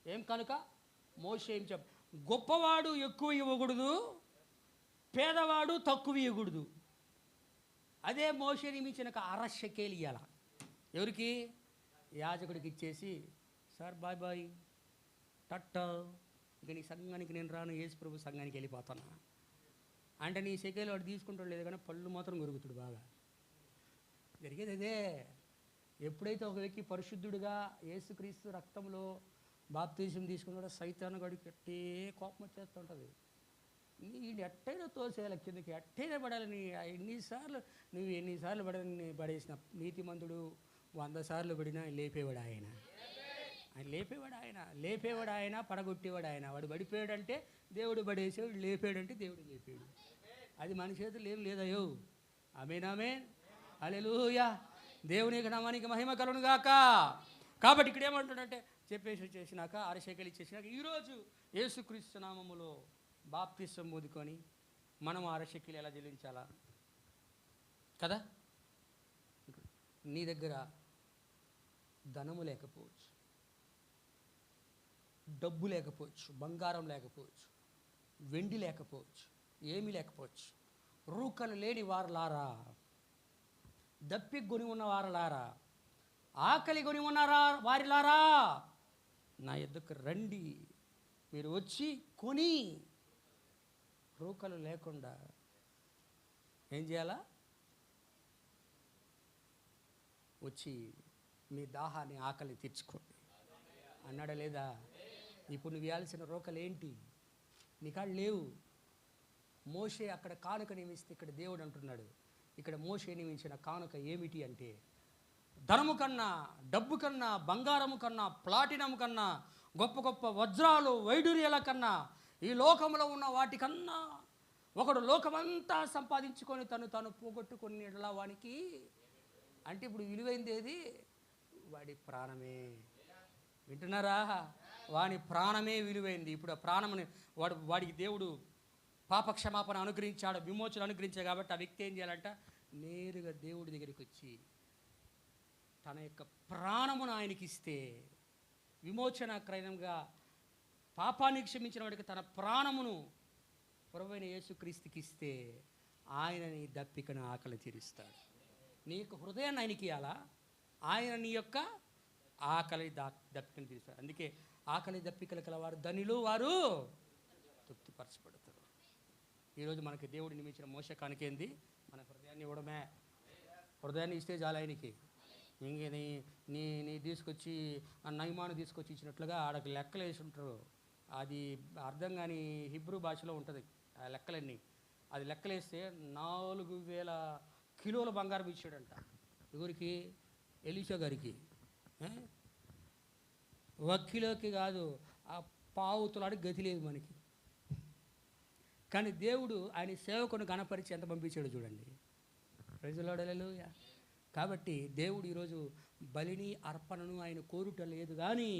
ఏం కానుక? మోషే ఏం గొప్పవాడు ఎక్కువ ఇవ్వకూడదు, పేదవాడు తక్కువ ఇవ్వకూడదు. అదే మోషే నియమించిన 1/2 షెకేలు ఇవ్వాల. ఎవరికి? యాజకుడికి ఇచ్చేసి, సార్ బాయ్ బాయ్ టట్ట, ఇక నీ సంఘానికి నేను రాను, యేసు ప్రభు సంఘానికి వెళ్ళిపోతాను అంటే నీ షెకేలు వాడు తీసుకుంటాడు లేదు, కానీ పళ్ళు మాత్రం కొరుకుతాడు బాగా. జరిగేది అదే. ఎప్పుడైతే ఒక వ్యక్తి పరిశుద్ధుడిగా యేసుక్రీస్తు రక్తంలో బాప్తిజం తీసుకున్నాడో సైతాను గడికి ఎట్టే కోపం వచ్చేస్తూ ఉంటుంది. నేను ఎట్టైనా తోసేయాలి కిందకి, ఎట్టైనా పడాలని. ఎన్నిసార్లు పడేసిన నీతిమంతుడు 100 సార్లు పడినా లేపేవాడు ఆయన. లేపేవాడు ఆయన, పడగొట్టేవాడు ఆయన. వాడు పడిపోయాడంటే దేవుడు పడేసాడు, లేపాడంటే దేవుడు లేపాడు. అది మన చేతులు ఏం లేదయ్యో. ఆమేన్ ఆమేన్. హల్లెలూయా! దేవుని యొక్క నామానికి మహిమ కలుగును గాక. కాబట్టి ఇక్కడ ఏమంటాడంటే చెప్పేసి వచ్చేసినాక అరశేకలు ఇచ్చేసినాక ఈరోజు యేసుక్రీస్తు నామములో బాప్తిసం పొందుకొని మనం అరశేకలు ఎలా చెల్లించాలా కదా. నీ దగ్గర ధనము లేకపోవచ్చు, డబ్బు లేకపోవచ్చు, బంగారం లేకపోవచ్చు, వెండి లేకపోవచ్చు, ఏమీ లేకపోవచ్చు. రూకలు లేని వారులారా, దప్పి కొని ఉన్న వారులారా, ఆకలి కొని ఉన్నారా వారిలారా, నా యొద్దకు రండి. మీరు వచ్చి కొని, రూకలు లేకుండా ఏం చేయాలా? వచ్చి మీ దాహాన్ని ఆకలి తీర్చుకోండి అన్నాడా లేదా? ఇప్పుడు నువ్వు ఇవ్వాల్సిన రూకలు ఏంటి? నీ కాళ్ళు లేవు. మోషే అక్కడ కానుక నియమిస్తే ఇక్కడ దేవుడు అంటున్నాడు, ఇక్కడ మోషే నియమించిన కానుక ఏమిటి అంటే ధనము కన్నా, డబ్బు కన్నా, బంగారము కన్నా, ప్లాటినం కన్నా, గొప్ప గొప్ప వజ్రాలు వైడూర్యాల కన్నా, ఈ లోకంలో ఉన్న వాటికన్నా ఒకడు లోకమంతా సంపాదించుకొని తను పోగొట్టుకుని వానికి అంటే ఇప్పుడు విలువైంది ఏది? వాడి ప్రాణమే. వింటున్నారా? వాని ప్రాణమే విలువైంది. ఇప్పుడు ఆ ప్రాణముని వాడికి దేవుడు పాపక్షమాపణ అనుగ్రహించాడు, విమోచన అనుగ్రహించాడు. కాబట్టి ఆ వ్యక్తి ఏం చేయాలంట? నేరుగా దేవుడి దగ్గరికి వచ్చి తన యొక్క ప్రాణమును ఆయనకి ఇస్తే, విమోచన క్రయంగా పాపాన్ని క్షమించిన వాడికి తన ప్రాణమును ప్రభువైన యేసుక్రీస్తుకి ఇస్తే ఆయన నీ దప్పికను ఆకలి తీరుస్తాడు. నీ యొక్క హృదయాన్ని ఆయనకి ఇవ్వాలా, ఆయన నీ యొక్క ఆకలి దప్పికను తీరుస్తాడు. అందుకే ఆకలి దప్పికలు కలవారు ధనిలు, వారు తృప్తిపరచబడతారు. ఈరోజు మనకి దేవుడు నియమించిన మోసకానికేంది? మన హృదయాన్ని ఇవ్వడమే. హృదయాన్ని ఇస్తే చాలు ఆయనకి. ఇంక నీ తీసుకొచ్చి ఆ నయమాను తీసుకొచ్చి ఇచ్చినట్లుగా ఆడకి లెక్కలు వేసి ఉంటారు. అది అర్థం కాని హిబ్రూ భాషలో ఉంటుంది ఆ లెక్కలన్నీ. అది లెక్కలేస్తే 4000 కిలోల బంగారం ఇచ్చాడంట. ఎవరికి? ఎలీషా గారికి. 1 కిలోకి కాదు, ఆ పావుతులాడికి గతి లేదు మనకి. కానీ దేవుడు ఆయన సేవకుని గణపరిచి ఎంత పంపించాడు చూడండి. ప్రైజ్ హల్లెలూయా. కాబట్టి దేవుడు ఈరోజు బలిని అర్పణను ఆయన కోరుట లేదు, కానీ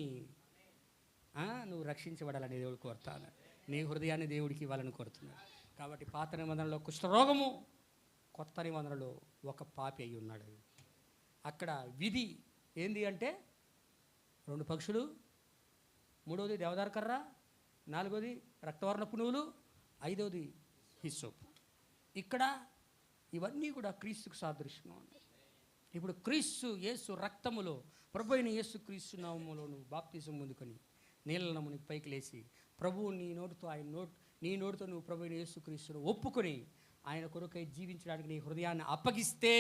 నువ్వు రక్షించబడాలని దేవుడు కోరుతాను. నీ హృదయాన్ని దేవుడికి ఇవ్వాలని కోరుతున్నాడు. కాబట్టి పాత నిబంధనలో కుష్ఠరోగము, కొత్త నిబంధనలో ఒక పాపి అయి ఉన్నాడు. అక్కడ విధి ఏంది అంటే 2 పక్షులు, 3వది దేవదారు కర్ర, 4వది రక్తవర్ణ పునుగులు, 5వది హిస్సోపు. ఇక్కడ ఇవన్నీ కూడా క్రీస్తుకు సాదృశ్యంగా ఉన్నాయి. ఇప్పుడు క్రీస్తు యేసు రక్తములో, ప్రభు అయిన యేసు క్రీస్తు నామములో నువ్వు బాప్తిజం పొందుకొని నీళ్ళ మునిగి పైకి లేచి ప్రభువు నీ నోటితో నువ్వు ప్రభు అయిన యేసు క్రీస్తును ఒప్పుకొని ఆయన కొరకై జీవించడానికి నీ హృదయాన్ని అప్పగిస్తే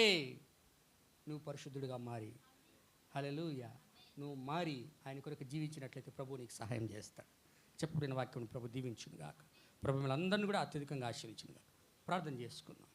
నువ్వు పరిశుద్ధుడిగా మారి, హల్లెలూయా, నువ్వు మారి ఆయన కొరకు జీవించినట్లయితే ప్రభువు నీకు సహాయం చేస్తాడు. చెప్పబడిన వాక్యం ప్రభు దీవించును గాక. ప్రభు మిమ్మల్ని అందరినీ కూడా అత్యధికంగా ఆశీర్వదించును గాక. ప్రార్థన చేసుకుందాం.